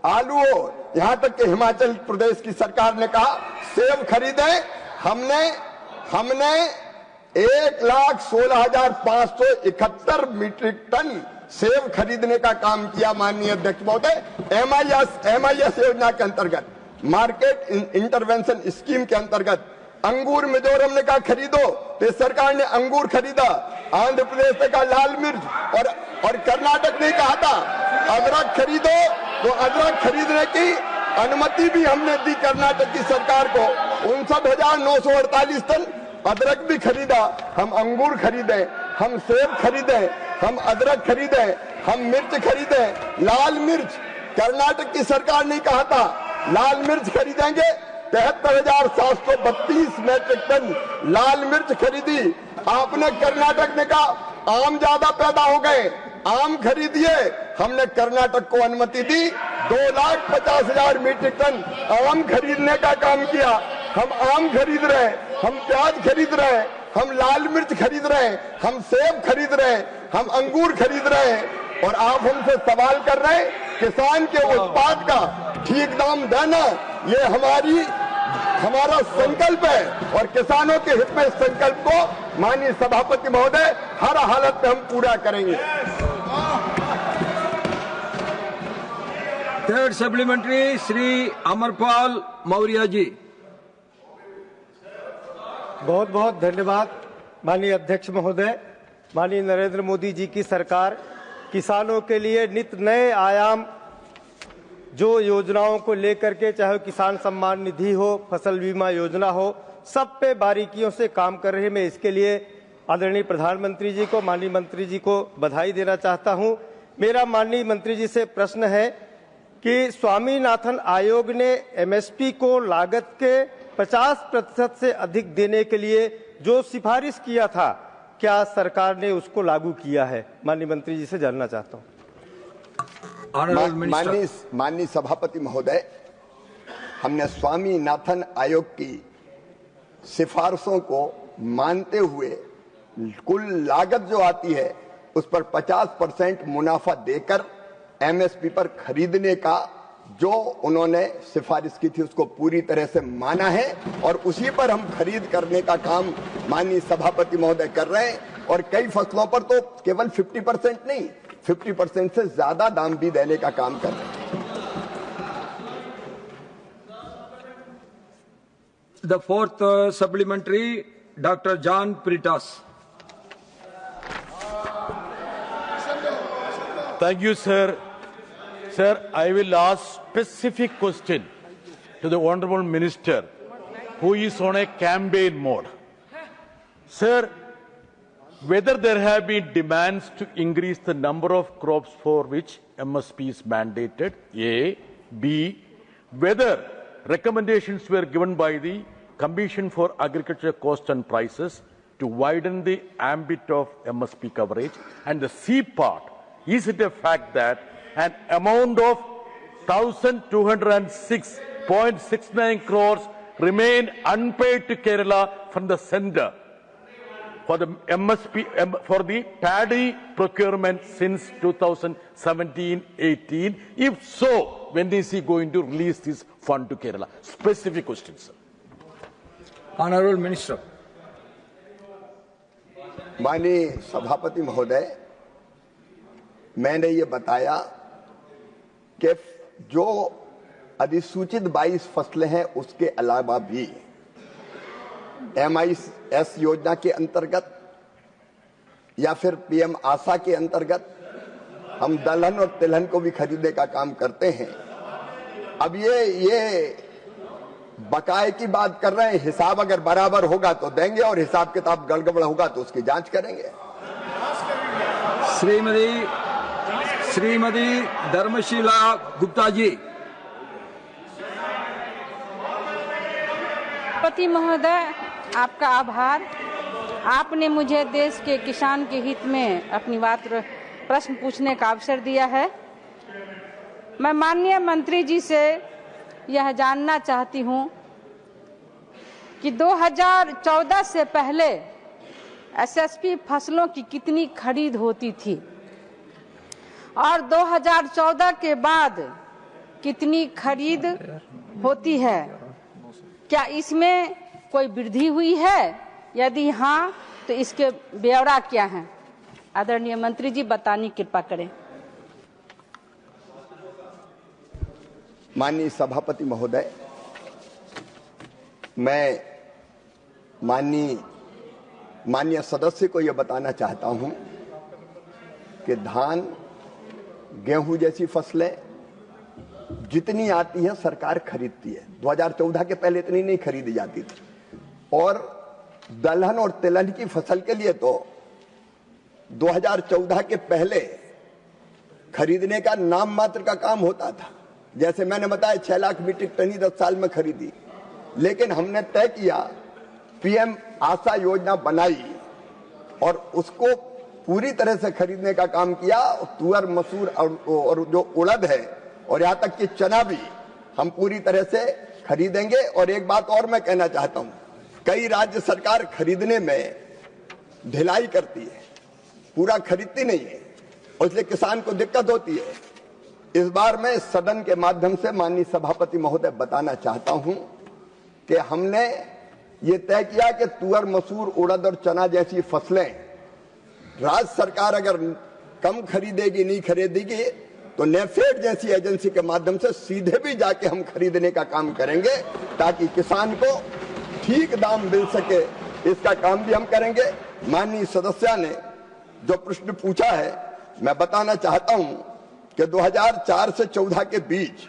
आलू हो, यहां तक कि हिमाचल प्रदेश की सरकार ने कहा सेब खरीदें। हमने 1,16,571 मीट्रिक टन सेब खरीदने का काम किया। माननीय अध्यक्ष महोदय, MIS योजना के अंतर्गत, मार्केट इंटरवेंशन स्कीम के अंतर्गत अंगूर मिजोरम ने कहा खरीदो तो सरकार ने अंगूर खरीदा। आंध्र प्रदेश ने कहा लाल मिर्च और कर्नाटक ने कहा था अदरक खरीदो, तो अदरक खरीदने की अनुमति भी हमने दी कर्नाटक की सरकार को। 59,948 टन अदरक भी खरीदा। हम अंगूर खरीदे, हम सेब खरीदे, हम अदरक खरीदे, हम मिर्च खरीदे। लाल मिर्च कर्नाटक की सरकार ने कहा था लाल मिर्च खरीदेंगे, 73,732 मीट्रिक टन लाल मिर्च खरीदी। आपने कर्नाटक ने कहा आम ज्यादा पैदा हो गए, आम खरीदिए, हमने कर्नाटक को अनुमति दी। 2,50,000 मीट्रिक टन आम खरीदने का काम किया। हम आम खरीद रहे हैं, हम प्याज खरीद रहे हैं, हम लाल मिर्च खरीद रहे हैं, हम सेब खरीद रहे हैं, हम अंगूर खरीद रहे हैं। और आप हमसे सवाल कर रहे हैं किसान के उत्पाद का ठीक दाम देना, ये हमारा संकल्प है और किसानों के हित में इस संकल्प को माननीय सभापति महोदय हर हालत में हम पूरा करेंगे। Third supplementary Shri Amarpal Maurya ji. बहुत बहुत धन्यवाद माननीय अध्यक्ष महोदय। माननीय नरेंद्र मोदी जी की सरकार किसानों के लिए नित नए आयाम जो योजनाओं को लेकर के, चाहे किसान सम्मान निधि हो, फसल बीमा योजना हो, सब पे बारीकियों से काम कर रहे हैं। मैं इसके लिए आदरणीय प्रधानमंत्री जी को, माननीय मंत्री जी को बधाई देना चाहता हूं। मेरा माननीय मंत्री जी से प्रश्न है कि स्वामीनाथन आयोग ने एमएसपी को लागत के 50% से अधिक देने के लिए जो सिफारिश किया था, क्या सरकार ने उसको लागू किया है? माननीय मंत्री जी से जानना चाहता हूं। माननीय सभापति महोदय, हमने स्वामीनाथन आयोग की सिफारिशों को मानते हुए कुल लागत जो आती है उस पर 50% मुनाफा देकर एमएसपी पर खरीदने का जो उन्होंने सिफारिश की थी उसको पूरी तरह से माना है और उसी पर हम खरीद करने का काम माननीय सभापति महोदय कर रहे हैं। और कई फसलों पर तो केवल 50% नहीं, 50% से ज्यादा दाम भी देने का काम कर रहे हैं। The fourth supplementary doctor John Brittas. Thank you, sir. Sir, I will ask specific question to the Honorable Minister, who is on a campaign mode. Sir, whether there have been demands to increase the number of crops for which MSP is mandated, A. B. Whether recommendations were given by the Commission for Agriculture Cost and Prices to widen the ambit of MSP coverage. And the C part, is it a fact that an amount of 1,206.69 crores remain unpaid to Kerala from the centre for the MSP, for the paddy procurement since 2017-18? If so, when is he going to release this fund to Kerala? Specific questions, sir. Honorable Minister. माननीय सभापति महोदय, मैंने ये बताया कि जो अधिसूचित 22 फसलें हैं उसके अलावा भी MIS योजना के अंतर्गत या फिर PM आशा के अंतर्गत हम दलहन और तिलहन को भी खरीदने का काम करते हैं। अब ये बकाये की बात कर रहे हैं, हिसाब अगर बराबर होगा तो देंगे और हिसाब किताब गड़बड़ होगा तो उसकी जांच करेंगे। श्रीमती धर्मशीला गुप्ता जी। पति महोदय, आपका आभार। आपने मुझे देश के किसान के हित में अपनी बात प्रश्न पूछने का अवसर दिया है। मैं माननीय मंत्री जी से यह जानना चाहती हूं कि 2014 से पहले SSP फसलों की कितनी खरीद होती थी और 2014 के बाद कितनी खरीद होती है? क्या इसमें कोई वृद्धि हुई है? यदि हाँ, तो इसके ब्यौरा क्या है? आदरणीय मंत्री जी बताने की कृपा करें। माननीय सभापति महोदय, मैं माननीय सदस्य को यह बताना चाहता हूं कि धान, गेहूं जैसी फसलें जितनी आती है सरकार खरीदती है। 2014 के पहले इतनी नहीं खरीदी जाती थी। और दलहन और तिलहन की फसल के लिए तो 2014 के पहले खरीदने का नाम मात्र का काम होता था। जैसे मैंने बताया 6 लाख मीट्रिक टन ही 10 साल में खरीदी। लेकिन हमने तय किया, PM आशा योजना बनाई और उसको पूरी तरह से खरीदने का काम किया। तुअर, मसूर और जो उड़द है और यहाँ तक कि चना भी हम पूरी तरह से खरीदेंगे। और एक बात और मैं कहना चाहता हूँ, कई राज्य सरकार खरीदने में ढिलाई करती है, पूरा खरीदती नहीं है और इसलिए किसान को दिक्कत होती है। इस बार मैं सदन के माध्यम से माननीय सभापति महोदय बताना चाहता हूं कि हमने ये तय किया कि तुअर, मसूर, उड़द और चना जैसी फसलें राज्य सरकार अगर कम खरीदेगी, नहीं खरीदेगी, तो नेफेड जैसी एजेंसी के माध्यम से सीधे भी जाके हम खरीदने का काम करेंगे ताकि किसान को ठीक दाम मिल सके। इसका काम भी हम करेंगे। माननीय सदस्य ने जो प्रश्न पूछा है, मैं बताना चाहता हूं कि 2004 से 14 के बीच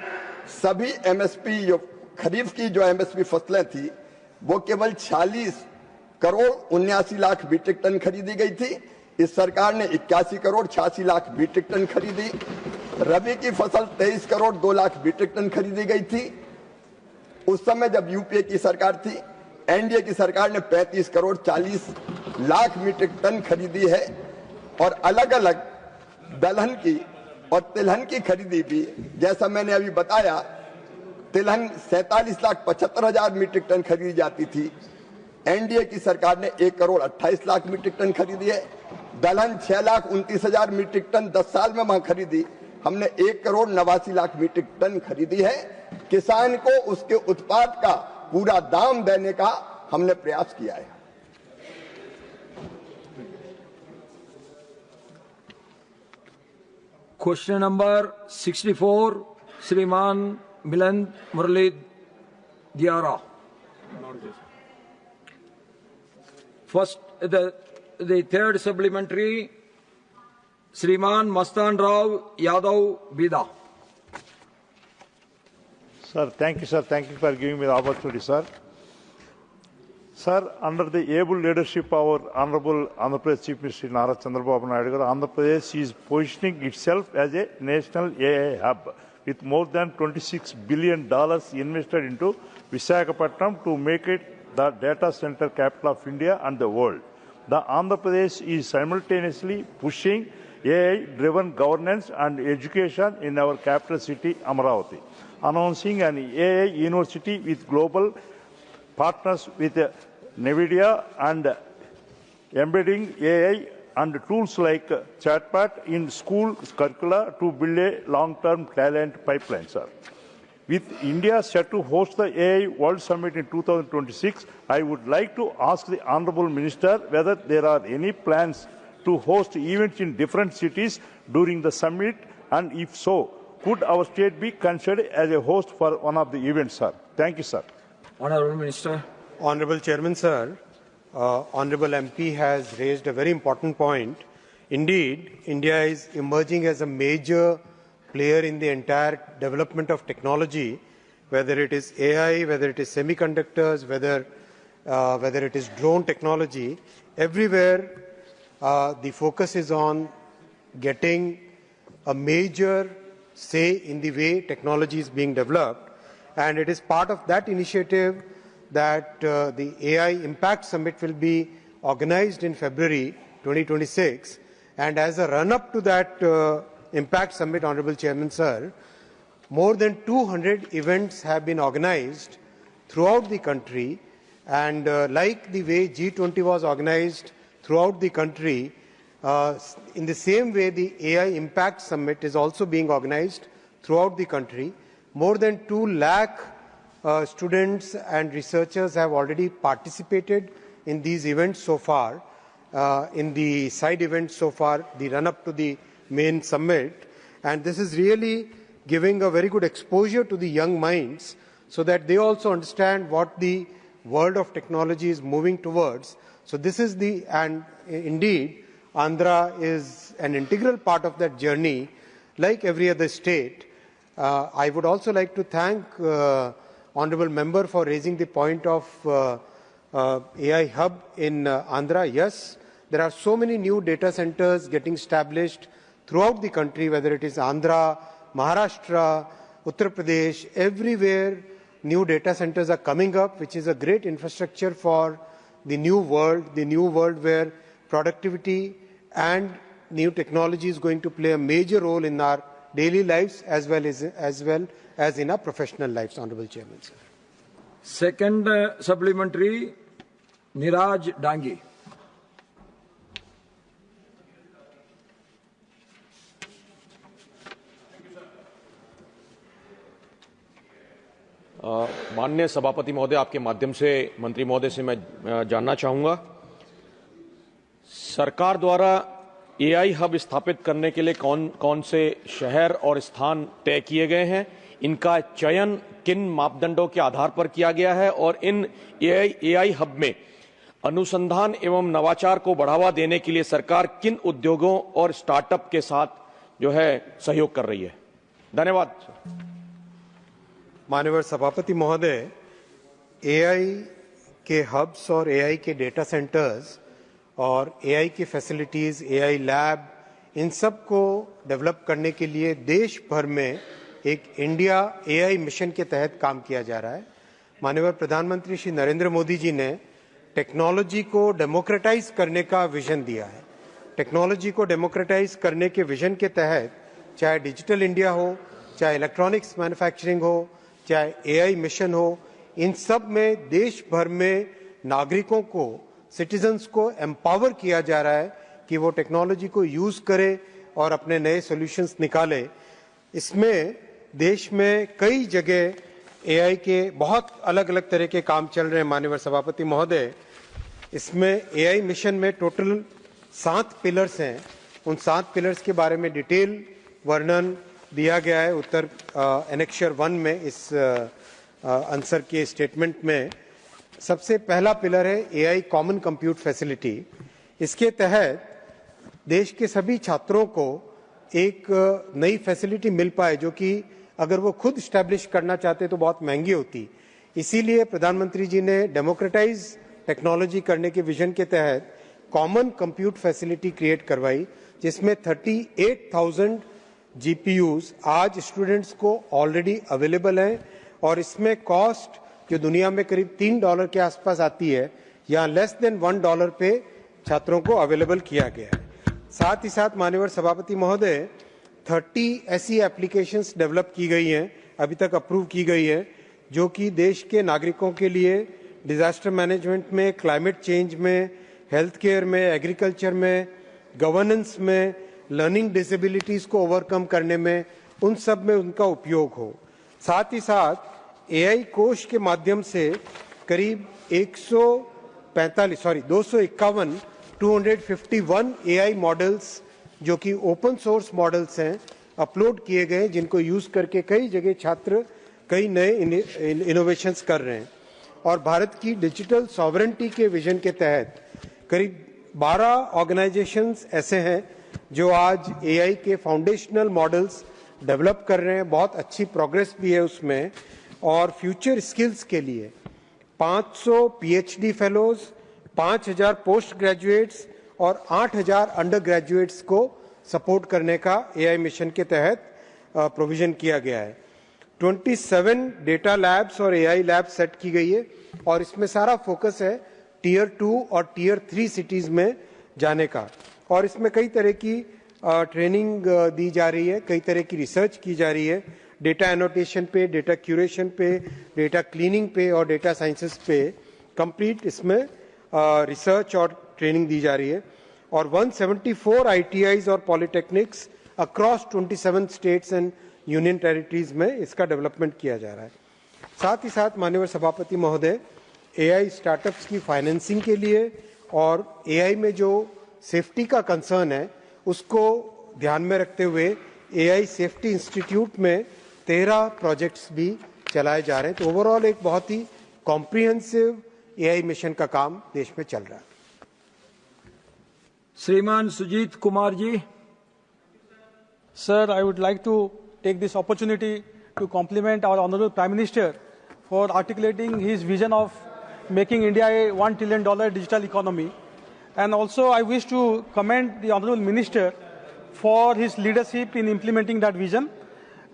सभी एमएसपी, जो खरीफ की जो एमएसपी फसलें थी, वो केवल 46 करोड़ 79 लाख मीट्रिक टन खरीदी गई थी। इस सरकार ने 81 करोड़ 86 लाख मीट्रिक टन खरीदी। रबी की फसल 23 करोड़ 2 लाख मीट्रिक टन खरीदी गई थी। उस समय जब यूपीए की सरकार थी, एनडीए की सरकार ने 35 करोड़ 40 लाख मीट्रिक टन खरीदी है। और अलग अलग दलहन की और तिलहन की खरीदी भी, जैसा मैंने अभी बताया, तिलहन 47 लाख 75 हजार मीट्रिक टन खरीदी जाती थी। एनडीए की सरकार ने 1 करोड़ 28 लाख मीट्रिक टन खरीदी है। दलहन 6 लाख 29 हजार मीट्रिक टन 10 साल में वहां खरीदी। हमने 1 करोड़ 89 लाख मीट्रिक टन खरीदी है। किसान को उसके उत्पाद का पूरा दाम देने का हमने प्रयास किया है। क्वेश्चन नंबर 64, श्रीमान मिलन मुरली दियारा। First, the third supplementary, Shriman Mastan Rao Yadav Bida. Sir, thank you, sir. Thank you for giving me the opportunity, sir. Sir, under the able leadership of our Honorable Andhra Pradesh Chief Minister Nara Chandrababu Naidu, Andhra Pradesh is positioning itself as a national AI hub with more than $26 billion invested into Visakhapatnam to make it the data center capital of India and the world. The Andhra Pradesh is simultaneously pushing AI-driven governance and education in our capital city, Amaravati, announcing an AI university with global partners with NVIDIA and embedding AI and tools like chatbot in school curricula to build a long-term talent pipeline, sir. With India set to host the AI World Summit in 2026, I would like to ask the Honourable Minister whether there are any plans to host events in different cities during the summit, and if so, could our state be considered as a host for one of the events, sir? Thank you, sir. Honourable Minister. Honourable Chairman, sir, Honourable MP has raised a very important point. Indeed, India is emerging as a major player in the entire development of technology, whether it is AI, whether it is semiconductors, whether it is drone technology. Everywhere, the focus is on getting a major say in the way technology is being developed. And it is part of that initiative that the AI Impact Summit will be organized in February 2026. And as a run-up to that Impact Summit, Honourable Chairman, sir, more than 200 events have been organized throughout the country. And like the way G20 was organized throughout the country, in the same way the AI Impact Summit is also being organized throughout the country. More than 2 lakh students and researchers have already participated in these events so far, in the side events so far, the run-up to the main summit. And this is really giving a very good exposure to the young minds so that they also understand what the world of technology is moving towards. So this is and indeed, Andhra is an integral part of that journey, like every other state. I would also like to thank Honourable Member for raising the point of AI Hub in Andhra. Yes, there are so many new data centers getting established throughout the country, whether it is Andhra, Maharashtra, Uttar Pradesh, everywhere new data centers are coming up, which is a great infrastructure for the new world where productivity and new technology is going to play a major role in our daily lives as well as in our professional lives, Honourable Chairman. Sir. Second supplementary, Niraj Dangi. माननीय सभापति महोदय, आपके माध्यम से मंत्री महोदय से मैं जानना चाहूंगा, सरकार द्वारा एआई हब स्थापित करने के लिए कौन कौन से शहर और स्थान तय किए गए हैं, इनका चयन किन मापदंडों के आधार पर किया गया है और इन एआई हब में अनुसंधान एवं नवाचार को बढ़ावा देने के लिए सरकार किन उद्योगों और स्टार्टअप के साथ जो है सहयोग कर रही है। धन्यवाद। माननीय सभापति महोदय, एआई के हब्स और एआई के डेटा सेंटर्स और एआई की फैसिलिटीज, एआई लैब, इन सब को डेवलप करने के लिए देश भर में एक इंडिया एआई मिशन के तहत काम किया जा रहा है। माननीय प्रधानमंत्री श्री नरेंद्र मोदी जी ने टेक्नोलॉजी को डेमोक्रेटाइज करने का विजन दिया है। टेक्नोलॉजी को डेमोक्रेटाइज करने के विजन के तहत चाहे डिजिटल इंडिया हो, चाहे इलेक्ट्रॉनिक्स मैन्युफैक्चरिंग हो, चाहे एआई मिशन हो, इन सब में देश भर में नागरिकों को, सिटीजन्स को एम्पावर किया जा रहा है कि वो टेक्नोलॉजी को यूज करे और अपने नए सॉल्यूशंस निकाले। इसमें देश में कई जगह एआई के बहुत अलग अलग तरह के काम चल रहे हैं। माननीय सभापति महोदय, इसमें एआई मिशन में टोटल 7 पिलर्स हैं। उन 7 पिलर्स के बारे में डिटेल वर्णन दिया गया है उत्तर एनेक्शर 1 में। इस आंसर के स्टेटमेंट में सबसे पहला पिलर है एआई कॉमन कंप्यूट फैसिलिटी। इसके तहत देश के सभी छात्रों को एक नई फैसिलिटी मिल पाए जो कि अगर वो खुद स्टैब्लिश करना चाहते तो बहुत महंगी होती। इसीलिए प्रधानमंत्री जी ने डेमोक्रेटाइज टेक्नोलॉजी करने के विजन के तहत कॉमन कंप्यूट फैसिलिटी क्रिएट करवाई, जिसमें 38,000 जीपीयूज आज स्टूडेंट्स को ऑलरेडी अवेलेबल हैं और इसमें कॉस्ट जो दुनिया में करीब $3 के आसपास आती है, यहाँ लेस देन $1 पे छात्रों को अवेलेबल किया गया है। साथ ही साथ माननीय सभापति महोदय, 30 ऐसी एप्लीकेशंस डेवलप की गई हैं, अभी तक अप्रूव की गई है, जो कि देश के नागरिकों के लिए डिजास्टर मैनेजमेंट में, क्लाइमेट चेंज में, हेल्थ केयर में, एग्रीकल्चर में, गवर्नेंस में, लर्निंग डिसेबिलिटीज को ओवरकम करने में, उन सब में उनका उपयोग हो। साथ ही साथ एआई कोष के माध्यम से करीब 251 एआई मॉडल्स जो कि ओपन सोर्स मॉडल्स हैं अपलोड किए गए, जिनको यूज करके कई जगह छात्र कई नए इनोवेशंस कर रहे हैं। और भारत की डिजिटल सॉवरेंटी के विजन के तहत करीब 12 ऑर्गेनाइजेशंस ऐसे हैं जो आज एआई के फाउंडेशनल मॉडल्स डेवलप कर रहे हैं। बहुत अच्छी प्रोग्रेस भी है उसमें। और फ्यूचर स्किल्स के लिए 500 पीएचडी फेलोज, 5000 पोस्ट ग्रेजुएट्स और 8000 अंडर ग्रेजुएट्स को सपोर्ट करने का एआई मिशन के तहत प्रोविजन किया गया है। 27 डेटा लैब्स और एआई लैब्स सेट की गई है और इसमें सारा फोकस है टियर 2 और टियर 3 सिटीज में जाने का। और इसमें कई तरह की ट्रेनिंग दी जा रही है, कई तरह की रिसर्च की जा रही है, डेटा एनोटेशन पे, डेटा क्यूरेशन पे, डेटा क्लीनिंग पे और डेटा साइंसेस पे कंप्लीट इसमें रिसर्च और ट्रेनिंग दी जा रही है। और 174 आईटीआईज और polytechnics across 27 states and union territories में इसका डेवलपमेंट किया जा रहा है। साथ ही साथ माननीय सभापति महोदय, एआई स्टार्टअप्स की फाइनेंसिंग के लिए और एआई में जो सेफ्टी का कंसर्न है उसको ध्यान में रखते हुए एआई सेफ्टी इंस्टीट्यूट में 13 प्रोजेक्ट्स भी चलाए जा रहे हैं। तो ओवरऑल एक बहुत ही कॉम्प्रिहेंसिव एआई मिशन का काम देश में चल रहा है। श्रीमान Sujit Kumar ji. Sir, I would like to take this opportunity to compliment our Honorable Prime Minister for articulating his vision of making India a $1 trillion digital economy. And also I wish to commend the Honorable Minister for his leadership in implementing that vision.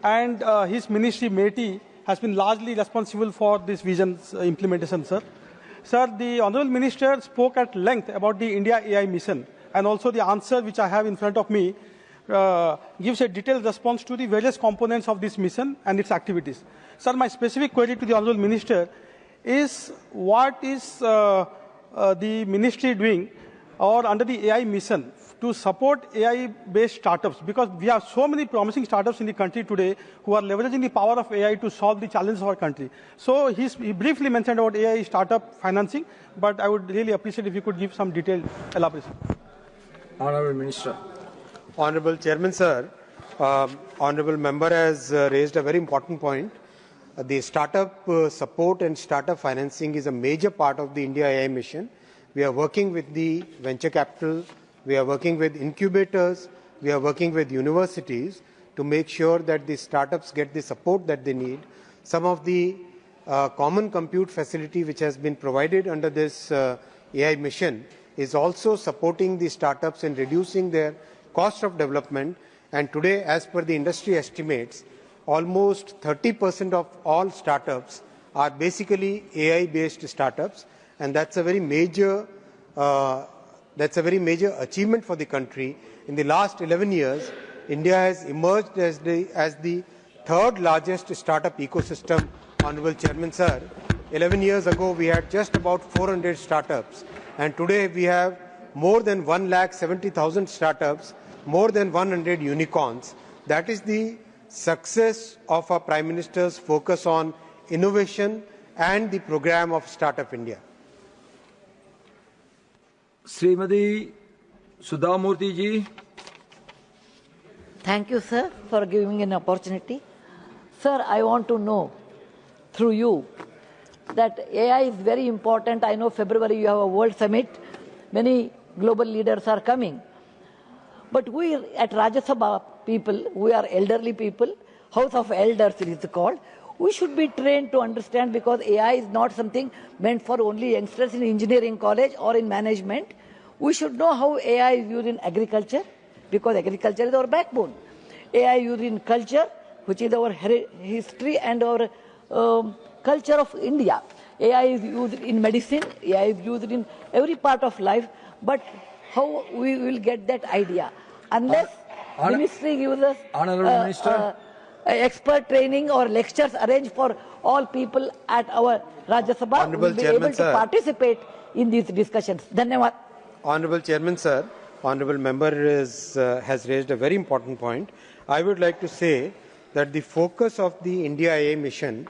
And his ministry, MeitY, has been largely responsible for this vision's implementation, sir. Sir, the Honorable Minister spoke at length about the India AI mission, and also the answer which I have in front of me gives a detailed response to the various components of this mission and its activities. Sir, my specific query to the Honorable Minister is what is the ministry doing or under the AI mission to support AI-based startups, because we have so many promising startups in the country today who are leveraging the power of AI to solve the challenges of our country. So he briefly mentioned about AI startup financing, but I would really appreciate if you could give some detailed elaboration. Honorable Minister. Honorable Chairman, sir, Honorable Member has raised a very important point. The startup support and startup financing is a major part of the India AI mission. We are working with the venture capital, we are working with incubators, we are working with universities to make sure that the startups get the support that they need. Some of the common compute facility which has been provided under this AI mission is also supporting the startups in reducing their cost of development. And today, as per the industry estimates, almost 30% of all startups are basically AI-based startups, and that's a very major achievement for the country. In the last 11 years, India has emerged as the third largest startup ecosystem. Honorable Chairman, sir, 11 years ago we had just about 400 startups, and today we have more than 1,70,000 startups, more than 100 unicorns. That is the success of our Prime Minister's focus on innovation and the program of Startup India. Srimati Sudhamurthy ji. Thank you, sir, for giving me an opportunity. Sir, I want to know through you that AI is very important. I know February you have a World Summit. Many global leaders are coming. But we at Rajya Sabha people, we are elderly people, House of Elders it is called. We should be trained to understand, because AI is not something meant for only youngsters in engineering college or in management. We should know how AI is used in agriculture, because agriculture is our backbone. AI is used in culture, which is our history and our culture of India. AI is used in medicine, AI is used in every part of life, but how we will get that idea? Unless ministry gives us expert training or lectures arranged for all people at our Rajya Sabha, we will be able to participate in these discussions. Dhanyawad. Honorable Chairman, sir, Honorable Member has raised a very important point. I would like to say that the focus of the India AI mission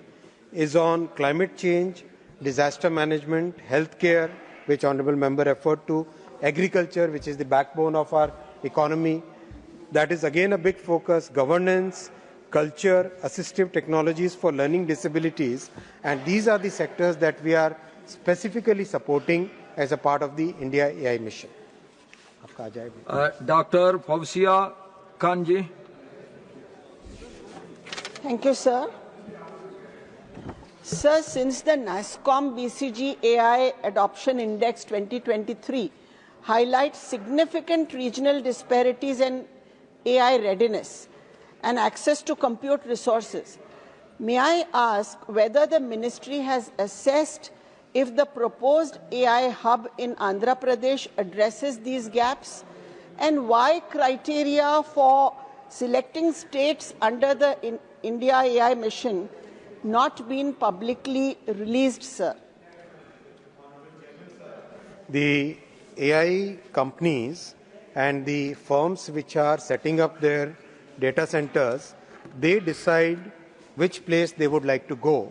is on climate change, disaster management, healthcare, which Honorable Member referred to, agriculture, which is the backbone of our economy. That is again a big focus, governance, culture, assistive technologies for learning disabilities, and these are the sectors that we are specifically supporting as a part of the India AI mission. Dr. Fawzia Khan ji. Thank you, sir. Sir, since the NASSCOM BCG AI Adoption Index 2023 highlights significant regional disparities in AI readiness and access to compute resources, may I ask whether the ministry has assessed if the proposed AI hub in Andhra Pradesh addresses these gaps, and why criteria for selecting states under the India AI mission not been publicly released, sir? The AI companies and the firms which are setting up their data centers, they decide which place they would like to go.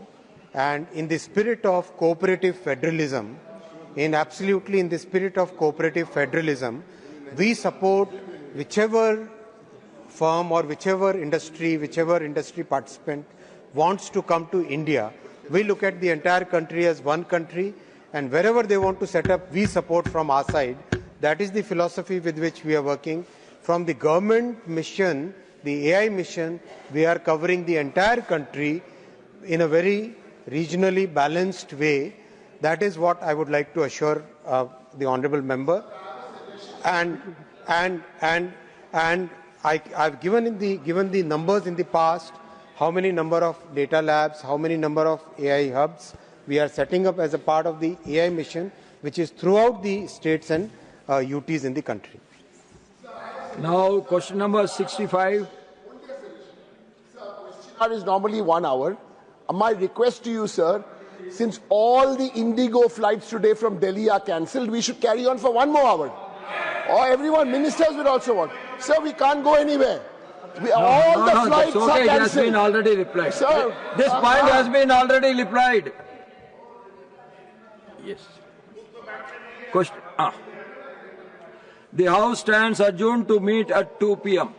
And in the spirit of cooperative federalism, absolutely in the spirit of cooperative federalism, we support whichever firm or whichever industry participant wants to come to India. We look at the entire country as one country, and wherever they want to set up, we support from our side. That is the philosophy with which we are working. From the government mission, the AI mission, we are covering the entire country in a very regionally balanced way. That is what I would like to assure the honourable member. And I've given the numbers in the past, how many number of data labs, how many number of AI hubs we are setting up as a part of the AI mission, which is throughout the states and UTs in the country. Now, question number 65. That is normally 1 hour. My request to you, sir, since all the Indigo flights today from Delhi are cancelled, we should carry on for 1 more hour. Or everyone, ministers will also want. Sir, we can't go anywhere. All the flights that's okay. are It has cancelled. been already replied. Sir, This point has been already replied. Yes. Question. The House stands adjourned to meet at 2 p.m.